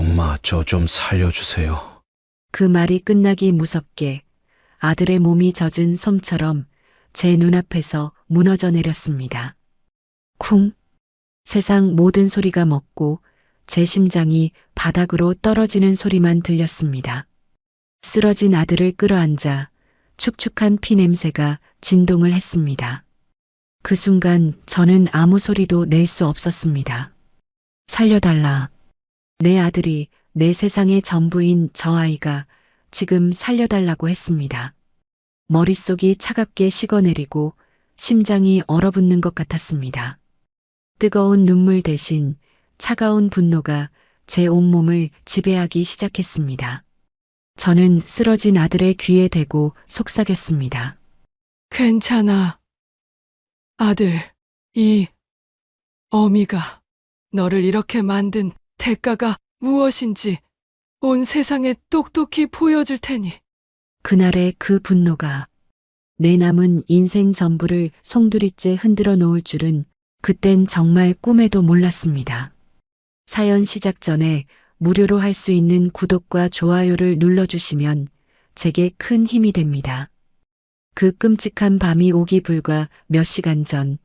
엄마, 저 좀 살려주세요. 그 말이 끝나기 무섭게 아들의 몸이 젖은 솜처럼 제 눈앞에서 무너져 내렸습니다. 쿵! 세상 모든 소리가 멎고 제 심장이 바닥으로 떨어지는 소리만 들렸습니다. 쓰러진 아들을 끌어안자 축축한 피 냄새가 진동을 했습니다. 그 순간 저는 아무 소리도 낼 수 없었습니다. 살려달라. 내 아들이 내 세상의 전부인 저 아이가 지금 살려달라고 했습니다. 머릿속이 차갑게 식어내리고 심장이 얼어붙는 것 같았습니다. 뜨거운 눈물 대신 차가운 분노가 제 온몸을 지배하기 시작했습니다. 저는 쓰러진 아들의 귀에 대고 속삭였습니다. 괜찮아. 아들, 이 어미가 너를 이렇게 만든 대가가 무엇인지 온 세상에 똑똑히 보여줄 테니. 그날의 그 분노가 내 남은 인생 전부를 송두리째 흔들어 놓을 줄은 그땐 정말 꿈에도 몰랐습니다. 사연 시작 전에 무료로 할 수 있는 구독과 좋아요를 눌러주시면 제게 큰 힘이 됩니다. 그 끔찍한 밤이 오기 불과 몇 시간 전,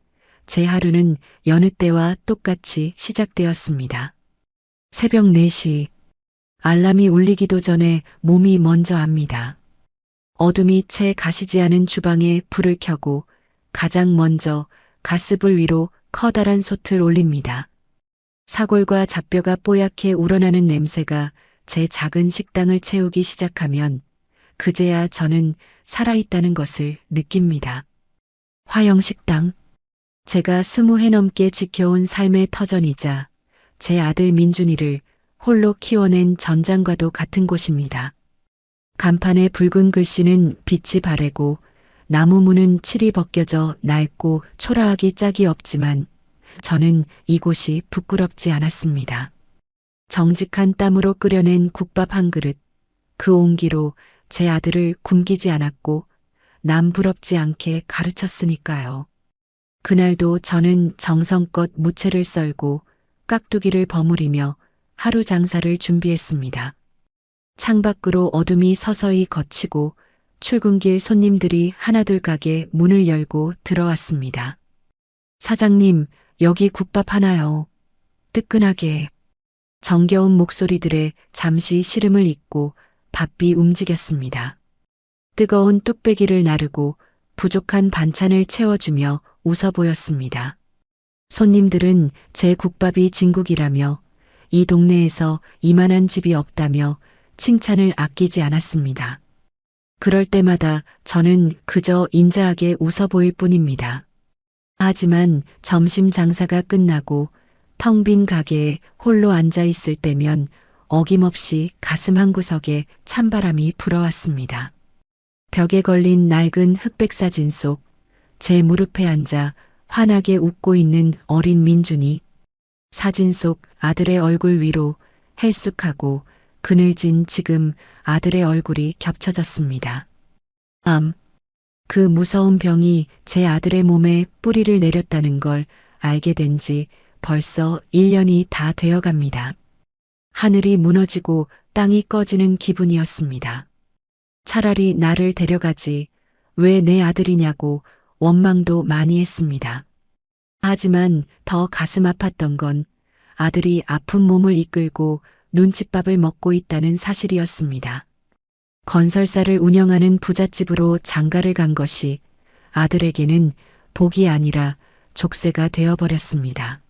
제 하루는 여느 때와 똑같이 시작되었습니다. 새벽 4시, 알람이 울리기도 전에 몸이 먼저 압니다. 어둠이 채 가시지 않은 주방에 불을 켜고 가장 먼저 가스불 위로 커다란 솥을 올립니다. 사골과 잡뼈가 뽀얗게 우러나는 냄새가 제 작은 식당을 채우기 시작하면 그제야 저는 살아있다는 것을 느낍니다. 화영식당. 제가 20해 넘게 지켜온 삶의 터전이자 제 아들 민준이를 홀로 키워낸 전장과도 같은 곳입니다. 간판의 붉은 글씨는 빛이 바래고 나무 문은 칠이 벗겨져 낡고 초라하기 짝이 없지만 저는 이곳이 부끄럽지 않았습니다. 정직한 땀으로 끓여낸 국밥 한 그릇, 그 온기로 제 아들을 굶기지 않았고 남 부럽지 않게 가르쳤으니까요. 그날도 저는 정성껏 무채를 썰고 깍두기를 버무리며 하루 장사를 준비했습니다. 창밖으로 어둠이 서서히 걷히고 출근길 손님들이 하나둘 가게 문을 열고 들어왔습니다. 사장님, 여기 국밥 하나요. 뜨끈하게. 정겨운 목소리들에 잠시 시름을 잊고 밥이 움직였습니다. 뜨거운 뚝배기를 나르고 부족한 반찬을 채워주며 웃어 보였습니다. 손님들은 제 국밥이 진국이라며 이 동네에서 이만한 집이 없다며 칭찬을 아끼지 않았습니다. 그럴 때마다 저는 그저 인자하게 웃어 보일 뿐입니다. 하지만 점심 장사가 끝나고 텅 빈 가게에 홀로 앉아 있을 때면 어김없이 가슴 한구석에 찬바람이 불어왔습니다. 벽에 걸린 낡은 흑백 사진 속 제 무릎에 앉아 환하게 웃고 있는 어린 민준이, 사진 속 아들의 얼굴 위로 헬쑥하고 그늘진 지금 아들의 얼굴이 겹쳐졌습니다. 그 무서운 병이 제 아들의 몸에 뿌리를 내렸다는 걸 알게 된 지 벌써 1년이 다 되어갑니다. 하늘이 무너지고 땅이 꺼지는 기분이었습니다. 차라리 나를 데려가지 왜 내 아들이냐고 원망도 많이 했습니다. 하지만 더 가슴 아팠던 건 아들이 아픈 몸을 이끌고 눈칫밥을 먹고 있다는 사실이었습니다. 건설사를 운영하는 부잣집으로 장가를 간 것이 아들에게는 복이 아니라 족쇄가 되어버렸습니다.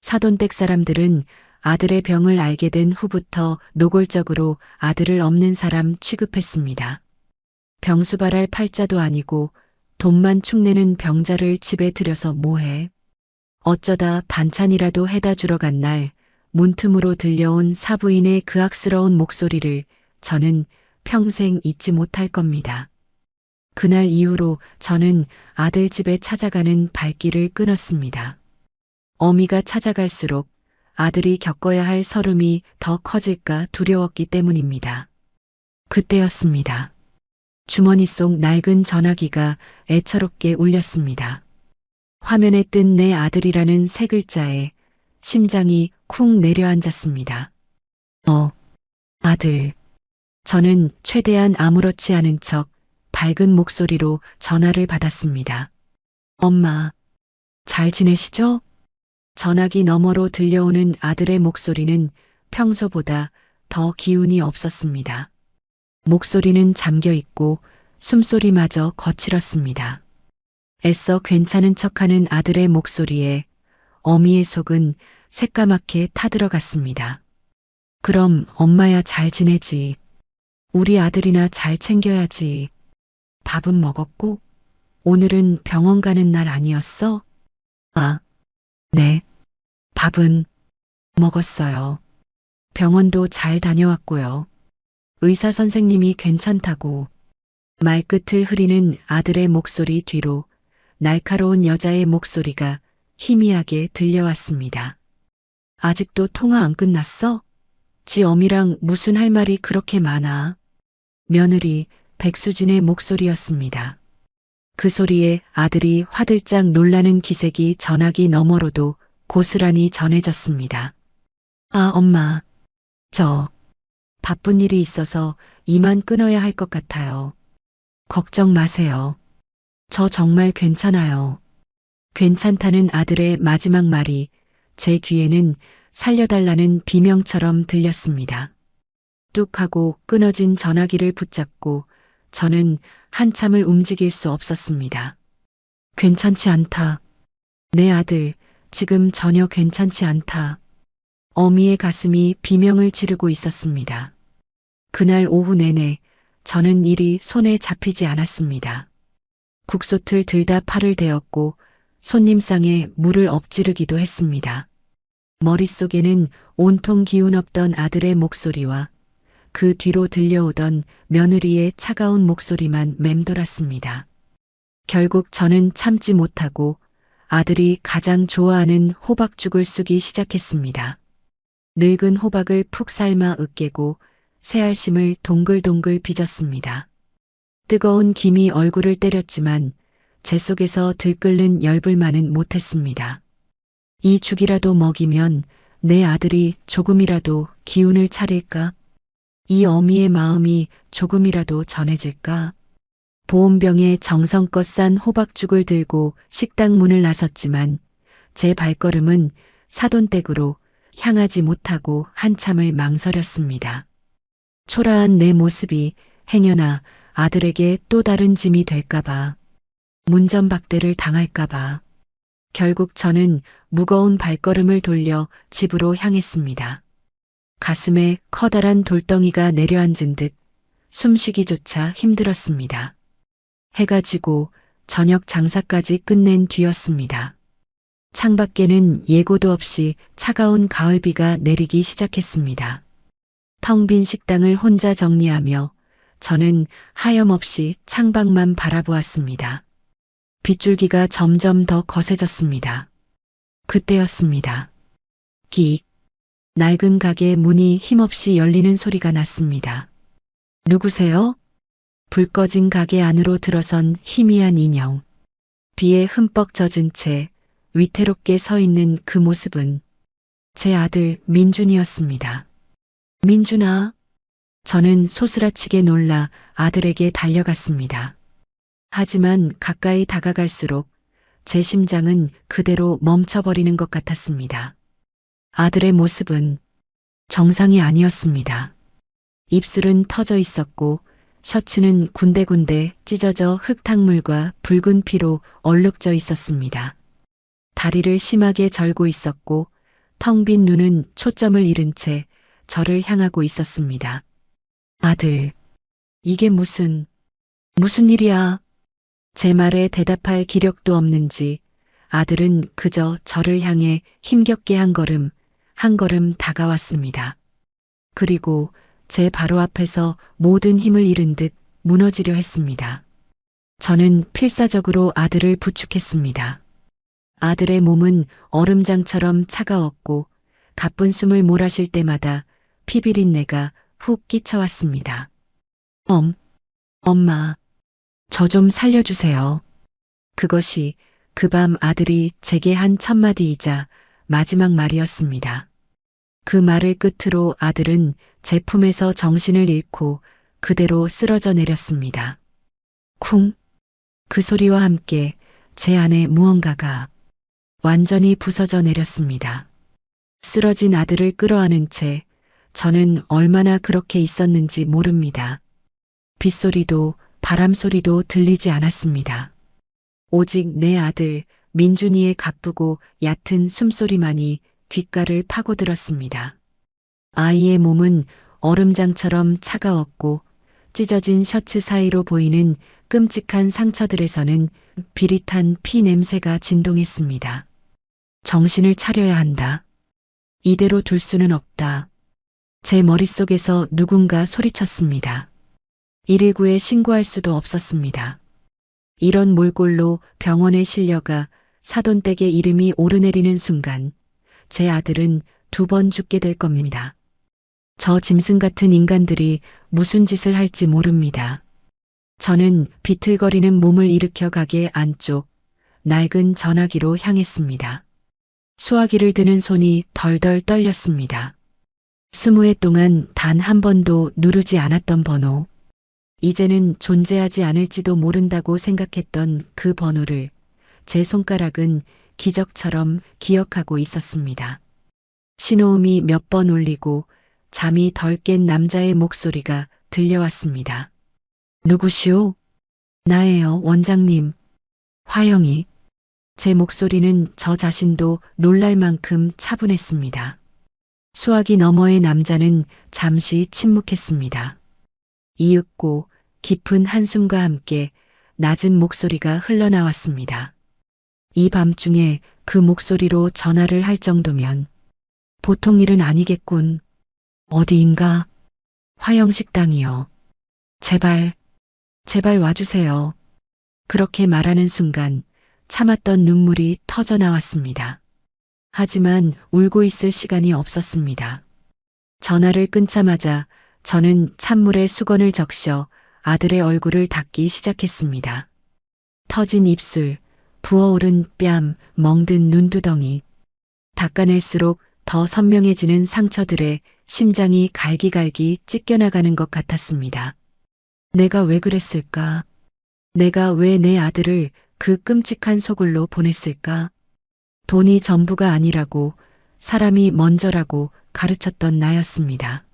사돈댁 사람들은 아들의 병을 알게 된 후부터 노골적으로 아들을 없는 사람 취급했습니다. 병수발할 팔자도 아니고 돈만 축내는 병자를 집에 들여서 뭐해? 어쩌다 반찬이라도 해다 주러 간 날 문틈으로 들려온 사부인의 그 악스러운 목소리를 저는 평생 잊지 못할 겁니다. 그날 이후로 저는 아들 집에 찾아가는 발길을 끊었습니다. 어미가 찾아갈수록 아들이 겪어야 할 서름이 더 커질까 두려웠기 때문입니다. 그때였습니다. 주머니 속 낡은 전화기가 애처롭게 울렸습니다. 화면에 뜬 내 아들이라는 세 글자에 심장이 쿵 내려앉았습니다. 아들. 저는 최대한 아무렇지 않은 척 밝은 목소리로 전화를 받았습니다. 엄마, 잘 지내시죠? 전화기 너머로 들려오는 아들의 목소리는 평소보다 더 기운이 없었습니다. 목소리는 잠겨 있고 숨소리마저 거칠었습니다. 애써 괜찮은 척하는 아들의 목소리에 어미의 속은 새까맣게 타들어갔습니다. 그럼 엄마야 잘 지내지. 우리 아들이나 잘 챙겨야지. 밥은 먹었고? 오늘은 병원 가는 날 아니었어? 아, 네. 밥은 먹었어요. 병원도 잘 다녀왔고요. 의사 선생님이 괜찮다고. 말끝을 흐리는 아들의 목소리 뒤로 날카로운 여자의 목소리가 희미하게 들려왔습니다. 아직도 통화 안 끝났어? 지 어미랑 무슨 할 말이 그렇게 많아? 며느리 백수진의 목소리였습니다. 그 소리에 아들이 화들짝 놀라는 기색이 전화기 너머로도 고스란히 전해졌습니다. 아, 엄마. 저 바쁜 일이 있어서 이만 끊어야 할 것 같아요. 걱정 마세요. 저 정말 괜찮아요. 괜찮다는 아들의 마지막 말이 제 귀에는 살려달라는 비명처럼 들렸습니다. 뚝 하고 끊어진 전화기를 붙잡고 저는 한참을 움직일 수 없었습니다. 괜찮지 않다. 내 아들, 지금 전혀 괜찮지 않다. 어미의 가슴이 비명을 지르고 있었습니다. 그날 오후 내내 저는 일이 손에 잡히지 않았습니다. 국솥을 들다 팔을 대었고 손님상에 물을 엎지르기도 했습니다. 머릿속에는 온통 기운 없던 아들의 목소리와 그 뒤로 들려오던 며느리의 차가운 목소리만 맴돌았습니다. 결국 저는 참지 못하고 아들이 가장 좋아하는 호박죽을 쓰기 시작했습니다. 늙은 호박을 푹 삶아 으깨고 새알심을 동글동글 빚었습니다. 뜨거운 김이 얼굴을 때렸지만 제 속에서 들끓는 열불만은 못했습니다. 이 죽이라도 먹이면 내 아들이 조금이라도 기운을 차릴까? 이 어미의 마음이 조금이라도 전해질까? 보온병에 정성껏 싼 호박죽을 들고 식당 문을 나섰지만 제 발걸음은 사돈댁으로 향하지 못하고 한참을 망설였습니다. 초라한 내 모습이 행여나 아들에게 또 다른 짐이 될까봐, 문전박대를 당할까봐. 결국 저는 무거운 발걸음을 돌려 집으로 향했습니다. 가슴에 커다란 돌덩이가 내려앉은 듯 숨쉬기조차 힘들었습니다. 해가 지고 저녁 장사까지 끝낸 뒤였습니다. 창밖에는 예고도 없이 차가운 가을비가 내리기 시작했습니다. 텅 빈 식당을 혼자 정리하며 저는 하염없이 창밖만 바라보았습니다. 빗줄기가 점점 더 거세졌습니다. 그때였습니다. 끽. 낡은 가게 문이 힘없이 열리는 소리가 났습니다. 누구세요? 불 꺼진 가게 안으로 들어선 희미한 인형. 비에 흠뻑 젖은 채 위태롭게 서 있는 그 모습은 제 아들 민준이었습니다. 민준아. 저는 소스라치게 놀라 아들에게 달려갔습니다. 하지만 가까이 다가갈수록 제 심장은 그대로 멈춰버리는 것 같았습니다. 아들의 모습은 정상이 아니었습니다. 입술은 터져 있었고 셔츠는 군데군데 찢어져 흙탕물과 붉은 피로 얼룩져 있었습니다. 다리를 심하게 절고 있었고 텅 빈 눈은 초점을 잃은 채 저를 향하고 있었습니다. 아들, 이게 무슨 일이야? 제 말에 대답할 기력도 없는지 아들은 그저 저를 향해 힘겹게 한 걸음 다가왔습니다. 그리고 제 바로 앞에서 모든 힘을 잃은 듯 무너지려 했습니다. 저는 필사적으로 아들을 부축했습니다. 아들의 몸은 얼음장처럼 차가웠고 가쁜 숨을 몰아쉴 때마다 피비린내가 훅 끼쳐왔습니다. 엄마, 저 좀 살려주세요. 그것이 그 밤 아들이 제게 한 첫마디이자 마지막 말이었습니다. 그 말을 끝으로 아들은 제 품에서 정신을 잃고 그대로 쓰러져 내렸습니다. 쿵! 그 소리와 함께 제 안에 무언가가 완전히 부서져 내렸습니다. 쓰러진 아들을 끌어안은 채 저는 얼마나 그렇게 있었는지 모릅니다. 빗소리도 바람소리도 들리지 않았습니다. 오직 내 아들 민준이의 가쁘고 얕은 숨소리만이 귓가를 파고들었습니다. 아이의 몸은 얼음장처럼 차가웠고 찢어진 셔츠 사이로 보이는 끔찍한 상처들에서는 비릿한 피 냄새가 진동했습니다. 정신을 차려야 한다. 이대로 둘 수는 없다. 제 머릿속에서 누군가 소리쳤습니다. 119에 신고할 수도 없었습니다. 이런 몰골로 병원에 실려가 사돈댁의 이름이 오르내리는 순간 제 아들은 2번 죽게 될 겁니다. 저 짐승 같은 인간들이 무슨 짓을 할지 모릅니다. 저는 비틀거리는 몸을 일으켜 가게 안쪽 낡은 전화기로 향했습니다. 수화기를 드는 손이 덜덜 떨렸습니다. 20회 동안 단 한 번도 누르지 않았던 번호. 이제는 존재하지 않을지도 모른다고 생각했던 그 번호를 제 손가락은 기적처럼 기억하고 있었습니다. 신호음이 몇 번 울리고 잠이 덜 깬 남자의 목소리가 들려왔습니다. 누구시오? 나예요, 원장님. 화영이. 제 목소리는 저 자신도 놀랄 만큼 차분했습니다. 수화기 너머의 남자는 잠시 침묵했습니다. 이윽고 깊은 한숨과 함께 낮은 목소리가 흘러나왔습니다. 이 밤중에 그 목소리로 전화를 할 정도면 보통 일은 아니겠군. 어디인가? 화영식당이요. 제발 와주세요. 그렇게 말하는 순간 참았던 눈물이 터져 나왔습니다. 하지만 울고 있을 시간이 없었습니다. 전화를 끊자마자 저는 찬물에 수건을 적셔 아들의 얼굴을 닦기 시작했습니다. 터진 입술, 부어오른 뺨, 멍든 눈두덩이. 닦아낼수록 더 선명해지는 상처들에 심장이 갈기갈기 찢겨나가는 것 같았습니다. 내가 왜 그랬을까? 내가 왜 내 아들을 그 끔찍한 소굴로 보냈을까? 돈이 전부가 아니라고, 사람이 먼저라고 가르쳤던 나였습니다.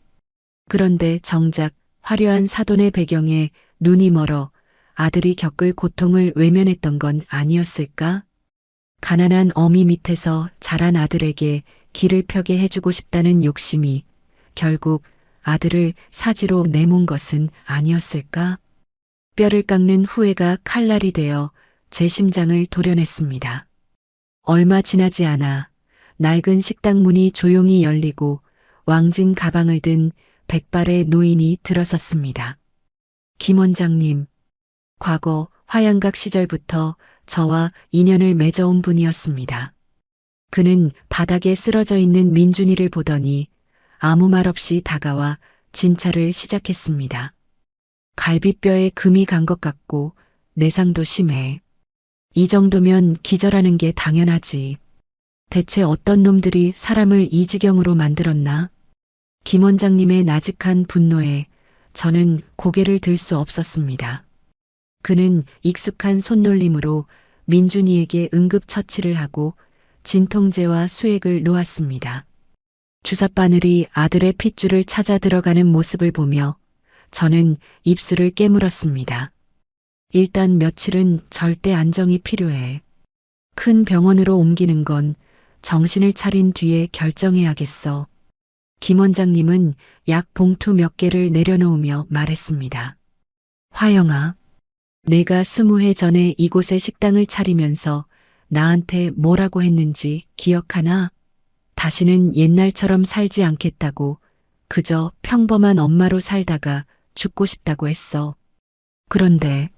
그런데 정작 화려한 사돈의 배경에 눈이 멀어 아들이 겪을 고통을 외면했던 건 아니었을까? 가난한 어미 밑에서 자란 아들에게 길을 펴게 해주고 싶다는 욕심이 결국 아들을 사지로 내몬 것은 아니었을까? 뼈를 깎는 후회가 칼날이 되어 제 심장을 도려냈습니다. 얼마 지나지 않아 낡은 식당 문이 조용히 열리고 왕진 가방을 든 백발의 노인이 들어섰습니다. 김 원장님, 과거 화양각 시절부터 저와 인연을 맺어온 분이었습니다. 그는 바닥에 쓰러져 있는 민준이를 보더니 아무 말 없이 다가와 진찰을 시작했습니다. 갈비뼈에 금이 간 것 같고 내상도 심해. 이 정도면 기절하는 게 당연하지. 대체 어떤 놈들이 사람을 이 지경으로 만들었나? 김 원장님의 나직한 분노에 저는 고개를 들 수 없었습니다. 그는 익숙한 손놀림으로 민준이에게 응급처치를 하고 진통제와 수액을 놓았습니다. 주사바늘이 아들의 핏줄을 찾아 들어가는 모습을 보며 저는 입술을 깨물었습니다. 일단 며칠은 절대 안정이 필요해. 큰 병원으로 옮기는 건 정신을 차린 뒤에 결정해야겠어. 김 원장님은 약 봉투 몇 개를 내려놓으며 말했습니다. 화영아, 내가 20해 전에 이곳에 식당을 차리면서 나한테 뭐라고 했는지 기억하나? 다시는 옛날처럼 살지 않겠다고, 그저 평범한 엄마로 살다가 죽고 싶다고 했어. 그런데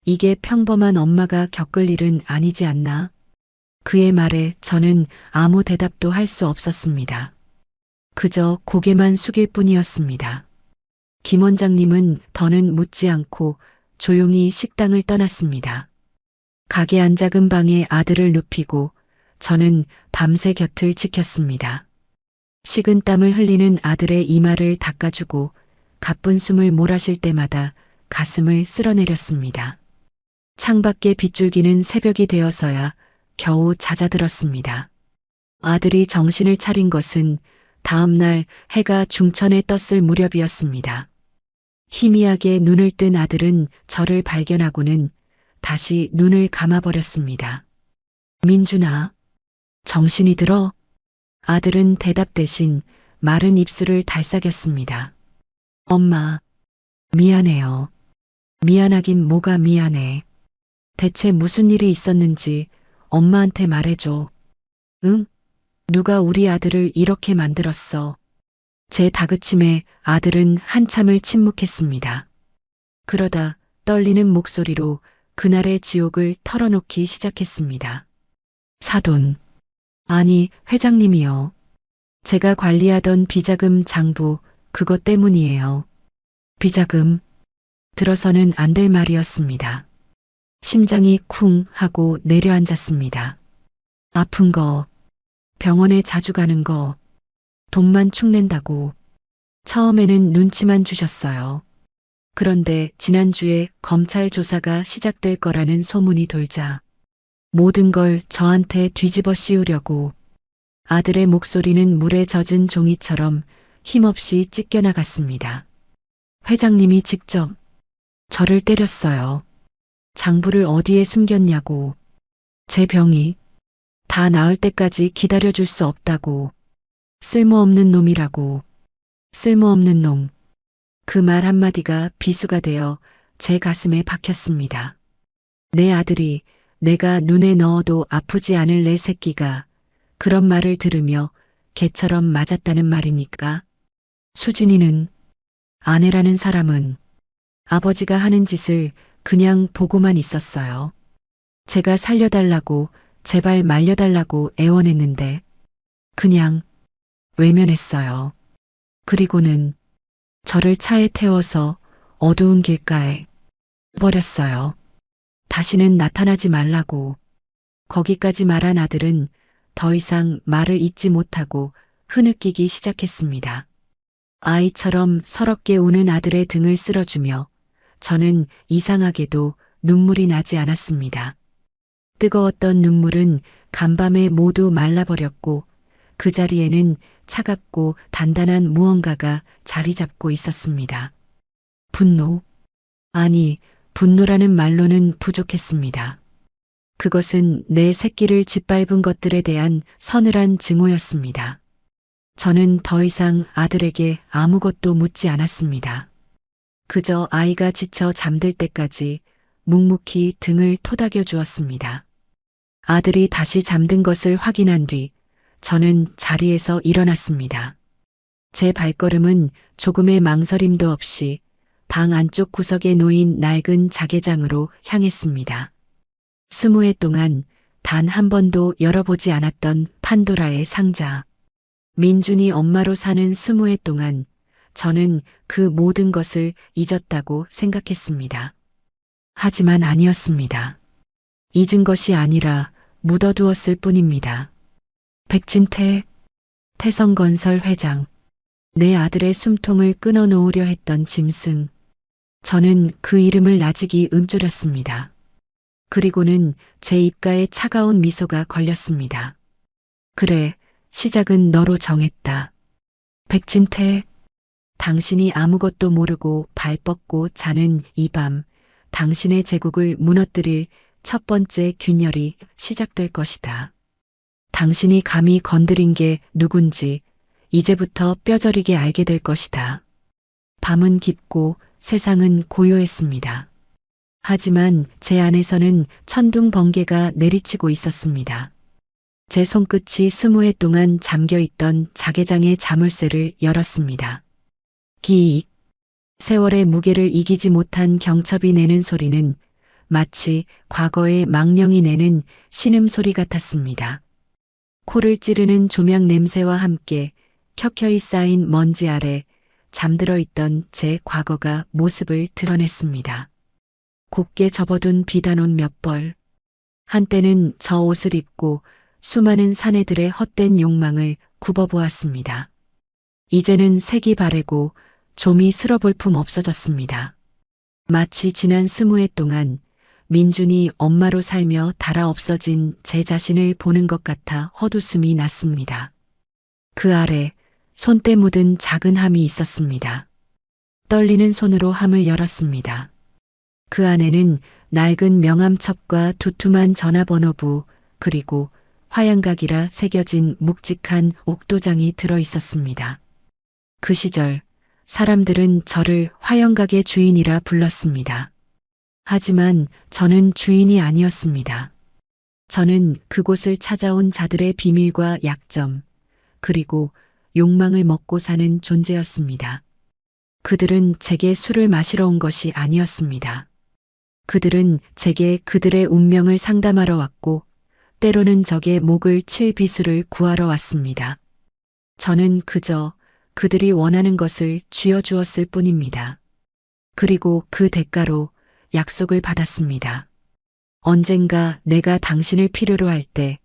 이게 평범한 엄마가 겪을 일은 아니지 않나? 그의 말에 저는 아무 대답도 할 수 없었습니다. 그저 고개만 숙일 뿐이었습니다. 김 원장님은 더는 묻지 않고 조용히 식당을 떠났습니다. 가게 안 작은 방에 아들을 눕히고 저는 밤새 곁을 지켰습니다. 식은 땀을 흘리는 아들의 이마를 닦아주고 가쁜 숨을 몰아쉴 때마다 가슴을 쓸어내렸습니다. 창밖에 빗줄기는 새벽이 되어서야 겨우 잦아들었습니다. 아들이 정신을 차린 것은 다음 날 해가 중천에 떴을 무렵이었습니다. 희미하게 눈을 뜬 아들은 저를 발견하고는 다시 눈을 감아버렸습니다. 민준아, 정신이 들어? 아들은 대답 대신 마른 입술을 달싹였습니다. 엄마, 미안해요. 미안하긴 뭐가 미안해. 대체 무슨 일이 있었는지 엄마한테 말해줘. 응? 누가 우리 아들을 이렇게 만들었어? 제 다그침에 아들은 한참을 침묵했습니다. 그러다 떨리는 목소리로 그날의 지옥을 털어놓기 시작했습니다. 사돈. 아니, 회장님이요. 제가 관리하던 비자금 장부, 그것 때문이에요. 비자금. 들어서는 안 될 말이었습니다. 심장이 쿵 하고 내려앉았습니다. 아픈 거, 병원에 자주 가는 거, 돈만 축낸다고. 처음에는 눈치만 주셨어요. 그런데 지난주에 검찰 조사가 시작될 거라는 소문이 돌자 모든 걸 저한테 뒤집어 씌우려고 아들의 목소리는 물에 젖은 종이처럼 힘없이 찢겨나갔습니다. 회장님이 직접 저를 때렸어요. 장부를 어디에 숨겼냐고. 제 병이 다 나을 때까지 기다려줄 수 없다고. 쓸모없는 놈이라고. 쓸모없는 놈. 그 말 한마디가 비수가 되어 제 가슴에 박혔습니다. 내 아들이 내가 눈에 넣어도 아프지 않을 내 새끼가 그런 말을 들으며 개처럼 맞았다는 말입니까? 수진이는, 아내라는 사람은 아버지가 하는 짓을 그냥 보고만 있었어요. 제가 살려달라고 제발 말려달라고 애원했는데 그냥 외면했어요. 그리고는 저를 차에 태워서 어두운 길가에 버렸어요. 다시는 나타나지 말라고. 거기까지 말한 아들은 더 이상 말을 잇지 못하고 흐느끼기 시작했습니다. 아이처럼 서럽게 우는 아들의 등을 쓸어주며 저는 이상하게도 눈물이 나지 않았습니다. 뜨거웠던 눈물은 간밤에 모두 말라버렸고 그 자리에는 차갑고 단단한 무언가가 자리 잡고 있었습니다. 분노? 아니, 분노라는 말로는 부족했습니다. 그것은 내 새끼를 짓밟은 것들에 대한 서늘한 증오였습니다. 저는 더 이상 아들에게 아무것도 묻지 않았습니다. 그저 아이가 지쳐 잠들 때까지 묵묵히 등을 토닥여 주었습니다. 아들이 다시 잠든 것을 확인한 뒤 저는 자리에서 일어났습니다. 제 발걸음은 조금의 망설임도 없이 방 안쪽 구석에 놓인 낡은 자개장으로 향했습니다. 20해 동안 단 한 번도 열어보지 않았던 판도라의 상자. 민준이 엄마로 사는 20해 동안 저는 그 모든 것을 잊었다고 생각했습니다. 하지만 아니었습니다. 잊은 것이 아니라 묻어두었을 뿐입니다. 백진태, 태성건설 회장, 내 아들의 숨통을 끊어놓으려 했던 짐승. 저는 그 이름을 나직이 움츠렸습니다. 그리고는 제 입가에 차가운 미소가 걸렸습니다. 그래, 시작은 너로 정했다. 백진태, 당신이 아무것도 모르고 발 뻗고 자는 이 밤, 당신의 제국을 무너뜨릴 첫 번째 균열이 시작될 것이다. 당신이 감히 건드린 게 누군지 이제부터 뼈저리게 알게 될 것이다. 밤은 깊고 세상은 고요했습니다. 하지만 제 안에서는 천둥 번개가 내리치고 있었습니다. 제 손끝이 20해 동안 잠겨있던 자개장의 자물쇠를 열었습니다. 기익. 세월의 무게를 이기지 못한 경첩이 내는 소리는 마치 과거의 망령이 내는 신음소리 같았습니다. 코를 찌르는 조명 냄새와 함께 켜켜이 쌓인 먼지 아래 잠들어 있던 제 과거가 모습을 드러냈습니다. 곱게 접어둔 비단옷 몇 벌. 한때는 저 옷을 입고 수많은 사내들의 헛된 욕망을 굽어보았습니다. 이제는 색이 바래고 좀이 쓸어볼품 없어졌습니다. 마치 지난 20해 동안 민준이 엄마로 살며 달아 없어진 제 자신을 보는 것 같아 헛웃음이 났습니다. 그 아래 손때 묻은 작은 함이 있었습니다. 떨리는 손으로 함을 열었습니다. 그 안에는 낡은 명함첩과 두툼한 전화번호부 그리고 화양각이라 새겨진 묵직한 옥도장이 들어 있었습니다. 그 시절 사람들은 저를 화양각의 주인이라 불렀습니다. 하지만 저는 주인이 아니었습니다. 저는 그곳을 찾아온 자들의 비밀과 약점, 그리고 욕망을 먹고 사는 존재였습니다. 그들은 제게 술을 마시러 온 것이 아니었습니다. 그들은 제게 그들의 운명을 상담하러 왔고, 때로는 적의 목을 칠 비수를 구하러 왔습니다. 저는 그저 그들이 원하는 것을 쥐어주었을 뿐입니다. 그리고 그 대가로 약속을 받았습니다. 언젠가 내가 당신을 필요로 할 때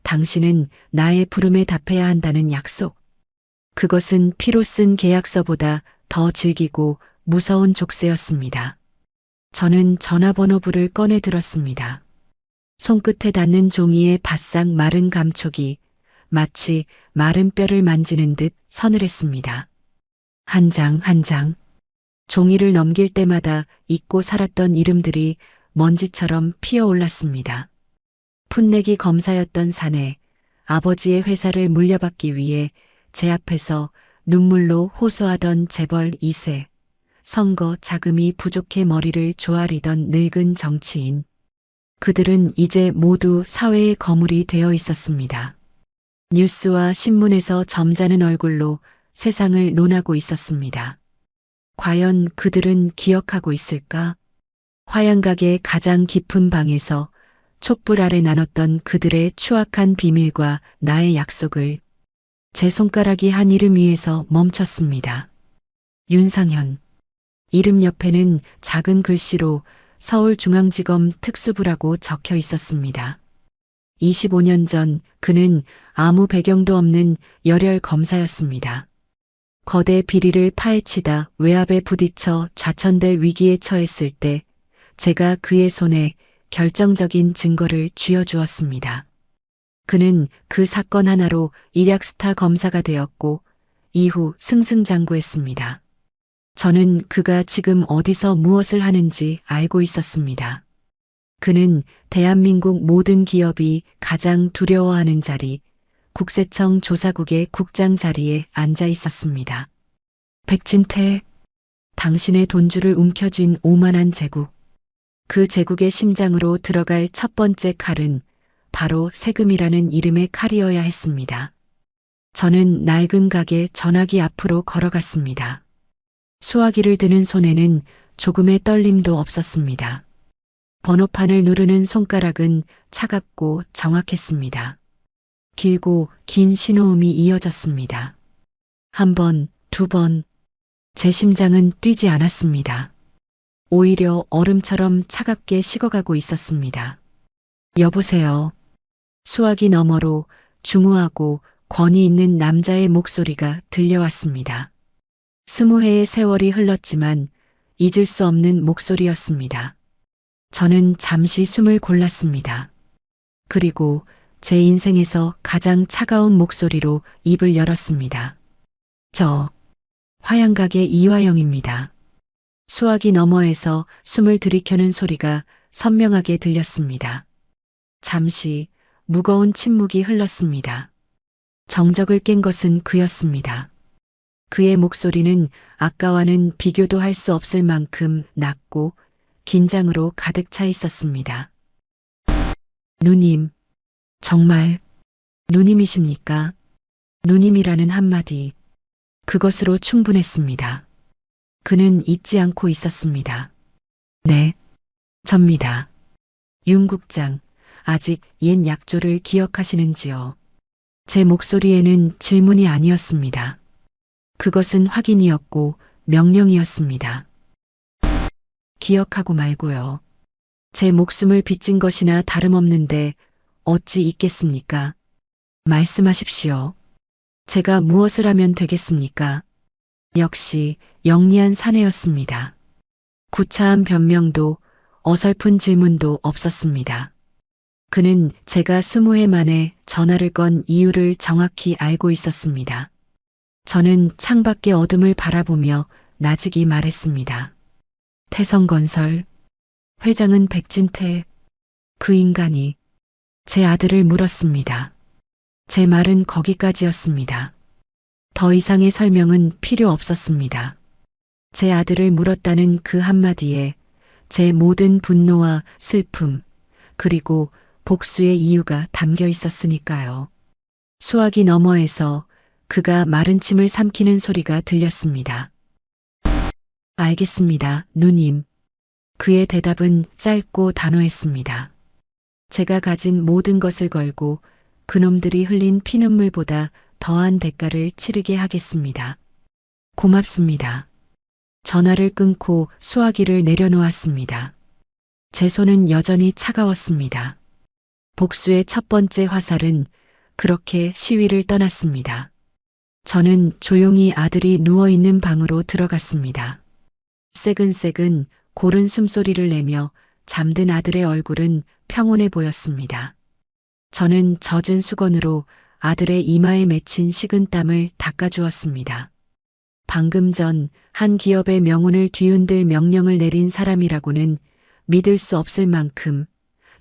당신은 나의 부름에 답해야 한다는 약속. 그것은 피로 쓴 계약서보다 더 질기고 무서운 족쇄였습니다. 저는 전화번호부를 꺼내 들었습니다. 손끝에 닿는 종이의 바싹 마른 감촉이 마치 마른 뼈를 만지는 듯 서늘했습니다. 한 장 한 장. 종이를 넘길 때마다 잊고 살았던 이름들이 먼지처럼 피어올랐습니다. 풋내기 검사였던 사내, 아버지의 회사를 물려받기 위해 제 앞에서 눈물로 호소하던 재벌 2세, 선거 자금이 부족해 머리를 조아리던 늙은 정치인. 그들은 이제 모두 사회의 거물이 되어 있었습니다. 뉴스와 신문에서 점잖은 얼굴로 세상을 논하고 있었습니다. 과연 그들은 기억하고 있을까? 화양각의 가장 깊은 방에서 촛불 아래 나눴던 그들의 추악한 비밀과 나의 약속을 제 손가락이 한 이름 위에서 멈췄습니다. 윤상현. 이름 옆에는 작은 글씨로 서울중앙지검 특수부라고 적혀 있었습니다. 25년 전 그는 아무 배경도 없는 열혈 검사였습니다. 거대 비리를 파헤치다 외압에 부딪혀 좌천될 위기에 처했을 때 제가 그의 손에 결정적인 증거를 쥐어주었습니다. 그는 그 사건 하나로 일약 스타 검사가 되었고 이후 승승장구했습니다. 저는 그가 지금 어디서 무엇을 하는지 알고 있었습니다. 그는 대한민국 모든 기업이 가장 두려워하는 자리, 국세청 조사국의 국장 자리에 앉아 있었습니다. 백진태, 당신의 돈줄을 움켜쥔 오만한 제국. 그 제국의 심장으로 들어갈 첫 번째 칼은 바로 세금이라는 이름의 칼이어야 했습니다. 저는 낡은 가게 전화기 앞으로 걸어갔습니다. 수화기를 드는 손에는 조금의 떨림도 없었습니다. 번호판을 누르는 손가락은 차갑고 정확했습니다. 길고 긴 신호음이 이어졌습니다. 한 번, 두 번, 제 심장은 뛰지 않았습니다. 오히려 얼음처럼 차갑게 식어가고 있었습니다. 여보세요. 수화기 너머로 중후하고 권위 있는 남자의 목소리가 들려왔습니다. 20해의 세월이 흘렀지만 잊을 수 없는 목소리였습니다. 저는 잠시 숨을 골랐습니다. 그리고 제 인생에서 가장 차가운 목소리로 입을 열었습니다. 저 화양각의 이화영입니다. 수화기 너머에서 숨을 들이켜는 소리가 선명하게 들렸습니다. 잠시 무거운 침묵이 흘렀습니다. 정적을 깬 것은 그였습니다. 그의 목소리는 아까와는 비교도 할 수 없을 만큼 낮고 긴장으로 가득 차 있었습니다. 누님, 정말 누님이십니까? 누님이라는 한마디, 그것으로 충분했습니다. 그는 잊지 않고 있었습니다. 네, 접니다. 윤 국장, 아직 옛 약조를 기억하시는지요? 제 목소리에는 질문이 아니었습니다. 그것은 확인이었고 명령이었습니다. 기억하고 말고요. 제 목숨을 빚진 것이나 다름없는데 어찌 있겠습니까? 말씀하십시오. 제가 무엇을 하면 되겠습니까? 역시 영리한 사내였습니다. 구차한 변명도 어설픈 질문도 없었습니다. 그는 제가 20회 만에 전화를 건 이유를 정확히 알고 있었습니다. 저는 창밖의 어둠을 바라보며 나직이 말했습니다. 태성건설, 회장은 백진태, 그 인간이 제 아들을 물었습니다. 제 말은 거기까지였습니다. 더 이상의 설명은 필요 없었습니다. 제 아들을 물었다는 그 한마디에 제 모든 분노와 슬픔, 그리고 복수의 이유가 담겨 있었으니까요. 수화기 너머에서 그가 마른 침을 삼키는 소리가 들렸습니다. 알겠습니다, 누님. 그의 대답은 짧고 단호했습니다. 제가 가진 모든 것을 걸고 그놈들이 흘린 피눈물보다 더한 대가를 치르게 하겠습니다. 고맙습니다. 전화를 끊고 수화기를 내려놓았습니다. 제 손은 여전히 차가웠습니다. 복수의 첫 번째 화살은 그렇게 시위를 떠났습니다. 저는 조용히 아들이 누워있는 방으로 들어갔습니다. 새근새근 고른 숨소리를 내며 잠든 아들의 얼굴은 평온해 보였습니다. 저는 젖은 수건으로 아들의 이마에 맺힌 식은땀을 닦아주었습니다. 방금 전 한 기업의 명운을 뒤흔들 명령을 내린 사람이라고는 믿을 수 없을 만큼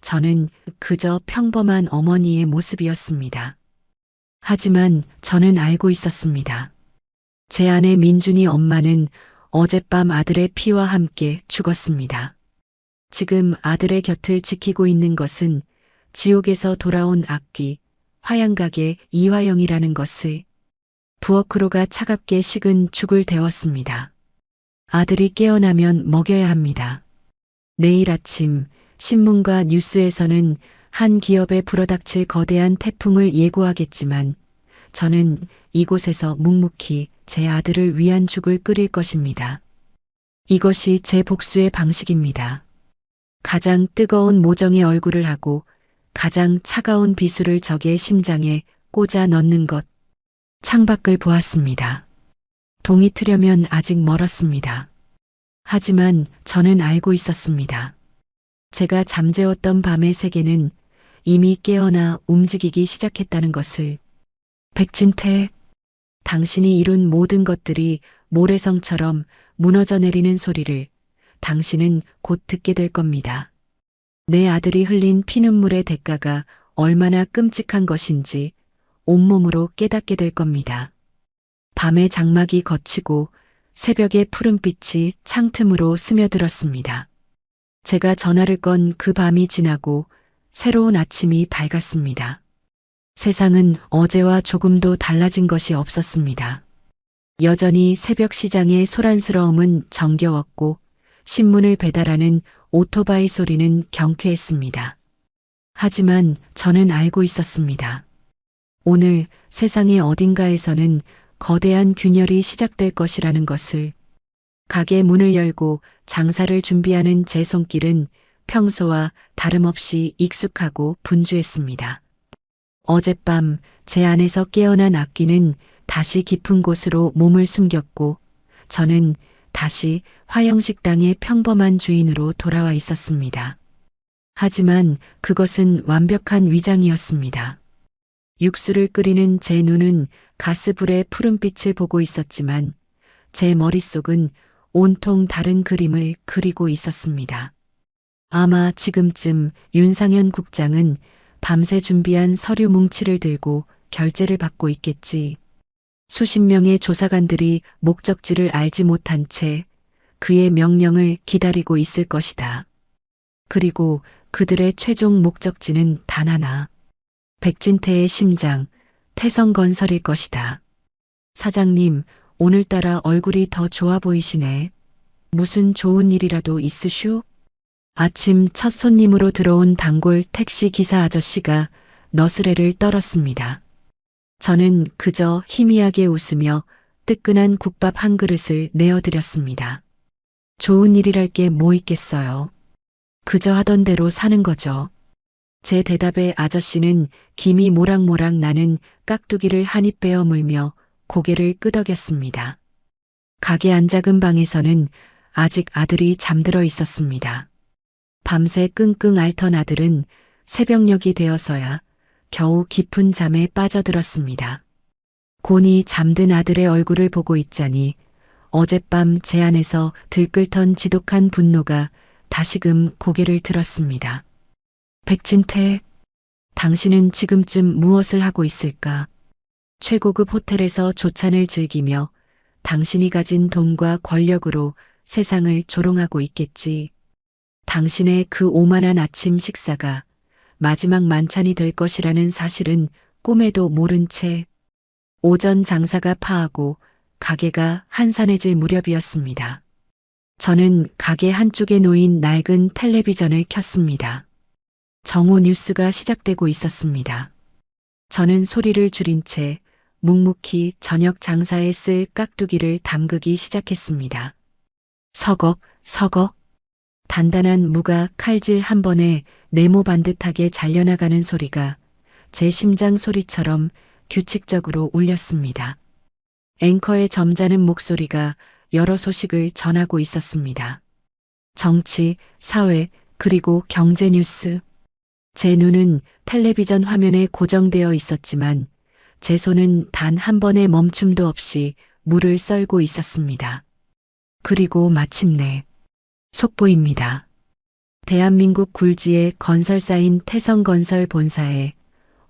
저는 그저 평범한 어머니의 모습이었습니다. 하지만 저는 알고 있었습니다. 제 아내 민준이 엄마는 어젯밤 아들의 피와 함께 죽었습니다. 지금 아들의 곁을 지키고 있는 것은 지옥에서 돌아온 악귀, 화양각의 이화영이라는 것을 부엌으로가 차갑게 식은 죽을 데웠습니다. 아들이 깨어나면 먹여야 합니다. 내일 아침 신문과 뉴스에서는 한 기업에 불어닥칠 거대한 태풍을 예고하겠지만 저는 이곳에서 묵묵히 제 아들을 위한 죽을 끓일 것입니다. 이것이 제 복수의 방식입니다. 가장 뜨거운 모정의 얼굴을 하고 가장 차가운 비수를 적의 심장에 꽂아 넣는 것. 창밖을 보았습니다. 동이 트려면 아직 멀었습니다. 하지만 저는 알고 있었습니다. 제가 잠재웠던 밤의 세계는 이미 깨어나 움직이기 시작했다는 것을. 백진태, 당신이 이룬 모든 것들이 모래성처럼 무너져 내리는 소리를 당신은 곧 듣게 될 겁니다. 내 아들이 흘린 피눈물의 대가가 얼마나 끔찍한 것인지 온몸으로 깨닫게 될 겁니다. 밤의 장막이 걷히고 새벽의 푸른빛이 창틈으로 스며들었습니다. 제가 전화를 건 그 밤이 지나고 새로운 아침이 밝았습니다. 세상은 어제와 조금도 달라진 것이 없었습니다. 여전히 새벽 시장의 소란스러움은 정겨웠고 신문을 배달하는 오토바이 소리는 경쾌했습니다. 하지만 저는 알고 있었습니다. 오늘 세상의 어딘가에서는 거대한 균열이 시작될 것이라는 것을. 가게 문을 열고 장사를 준비하는 제 손길은 평소와 다름없이 익숙하고 분주했습니다. 어젯밤 제 안에서 깨어난 악귀는 다시 깊은 곳으로 몸을 숨겼고 저는 다시 화영식당의 평범한 주인으로 돌아와 있었습니다. 하지만 그것은 완벽한 위장이었습니다. 육수를 끓이는 제 눈은 가스불의 푸른빛을 보고 있었지만 제 머릿속은 온통 다른 그림을 그리고 있었습니다. 아마 지금쯤 윤상현 국장은 밤새 준비한 서류 뭉치를 들고 결제를 받고 있겠지. 수십 명의 조사관들이 목적지를 알지 못한 채 그의 명령을 기다리고 있을 것이다. 그리고 그들의 최종 목적지는 단 하나. 백진태의 심장, 태성건설일 것이다. 사장님, 오늘따라 얼굴이 더 좋아 보이시네. 무슨 좋은 일이라도 있으슈? 아침 첫 손님으로 들어온 단골 택시 기사 아저씨가 너스레를 떨었습니다. 저는 그저 희미하게 웃으며 뜨끈한 국밥 한 그릇을 내어드렸습니다. 좋은 일이랄 게 뭐 있겠어요. 그저 하던 대로 사는 거죠. 제 대답에 아저씨는 김이 모락모락 나는 깍두기를 한 입 베어 물며 고개를 끄덕였습니다. 가게 안작은 방에서는 아직 아들이 잠들어 있었습니다. 밤새 끙끙 앓던 아들은 새벽녘이 되어서야 겨우 깊은 잠에 빠져들었습니다. 곤히 잠든 아들의 얼굴을 보고 있자니 어젯밤 제 안에서 들끓던 지독한 분노가 다시금 고개를 들었습니다. 백진태, 당신은 지금쯤 무엇을 하고 있을까? 최고급 호텔에서 조찬을 즐기며 당신이 가진 돈과 권력으로 세상을 조롱하고 있겠지. 당신의 그 오만한 아침 식사가 마지막 만찬이 될 것이라는 사실은 꿈에도 모른 채 오전 장사가 파하고 가게가 한산해질 무렵이었습니다. 저는 가게 한쪽에 놓인 낡은 텔레비전을 켰습니다. 정오 뉴스가 시작되고 있었습니다. 저는 소리를 줄인 채 묵묵히 저녁 장사에 쓸 깍두기를 담그기 시작했습니다. 서걱, 서걱. 단단한 무가 칼질 한 번에 네모 반듯하게 잘려나가는 소리가 제 심장 소리처럼 규칙적으로 울렸습니다. 앵커의 점잖은 목소리가 여러 소식을 전하고 있었습니다. 정치, 사회, 그리고 경제 뉴스. 제 눈은 텔레비전 화면에 고정되어 있었지만 제 손은 단 한 번의 멈춤도 없이 물을 썰고 있었습니다. 그리고 마침내 속보입니다. 대한민국 굴지의 건설사인 태성건설 본사에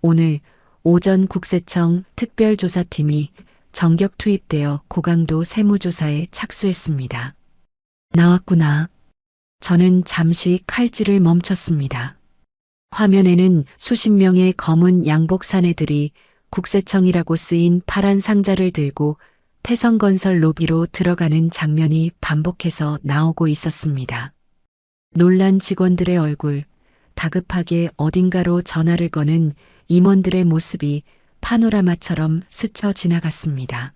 오늘 오전 국세청 특별조사팀이 전격 투입되어 고강도 세무조사에 착수했습니다. 나왔구나. 저는 잠시 칼질을 멈췄습니다. 화면에는 수십 명의 검은 양복 사내들이 국세청이라고 쓰인 파란 상자를 들고 태성건설 로비로 들어가는 장면이 반복해서 나오고 있었습니다. 놀란 직원들의 얼굴, 다급하게 어딘가로 전화를 거는 임원들의 모습이 파노라마처럼 스쳐 지나갔습니다.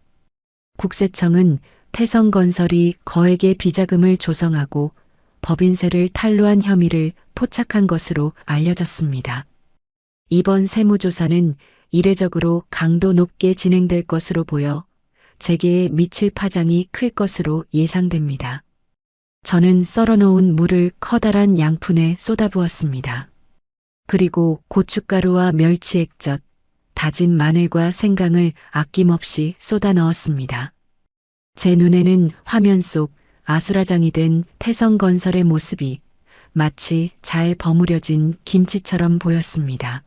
국세청은 태성건설이 거액의 비자금을 조성하고 법인세를 탈루한 혐의를 포착한 것으로 알려졌습니다. 이번 세무조사는 이례적으로 강도 높게 진행될 것으로 보여 재계에 미칠 파장이 클 것으로 예상됩니다. 저는 썰어놓은 물을 커다란 양푼에 쏟아부었습니다. 그리고 고춧가루와 멸치 액젓, 다진 마늘과 생강을 아낌없이 쏟아 넣었습니다. 제 눈에는 화면 속 아수라장이 된 태성건설의 모습이 마치 잘 버무려진 김치처럼 보였습니다.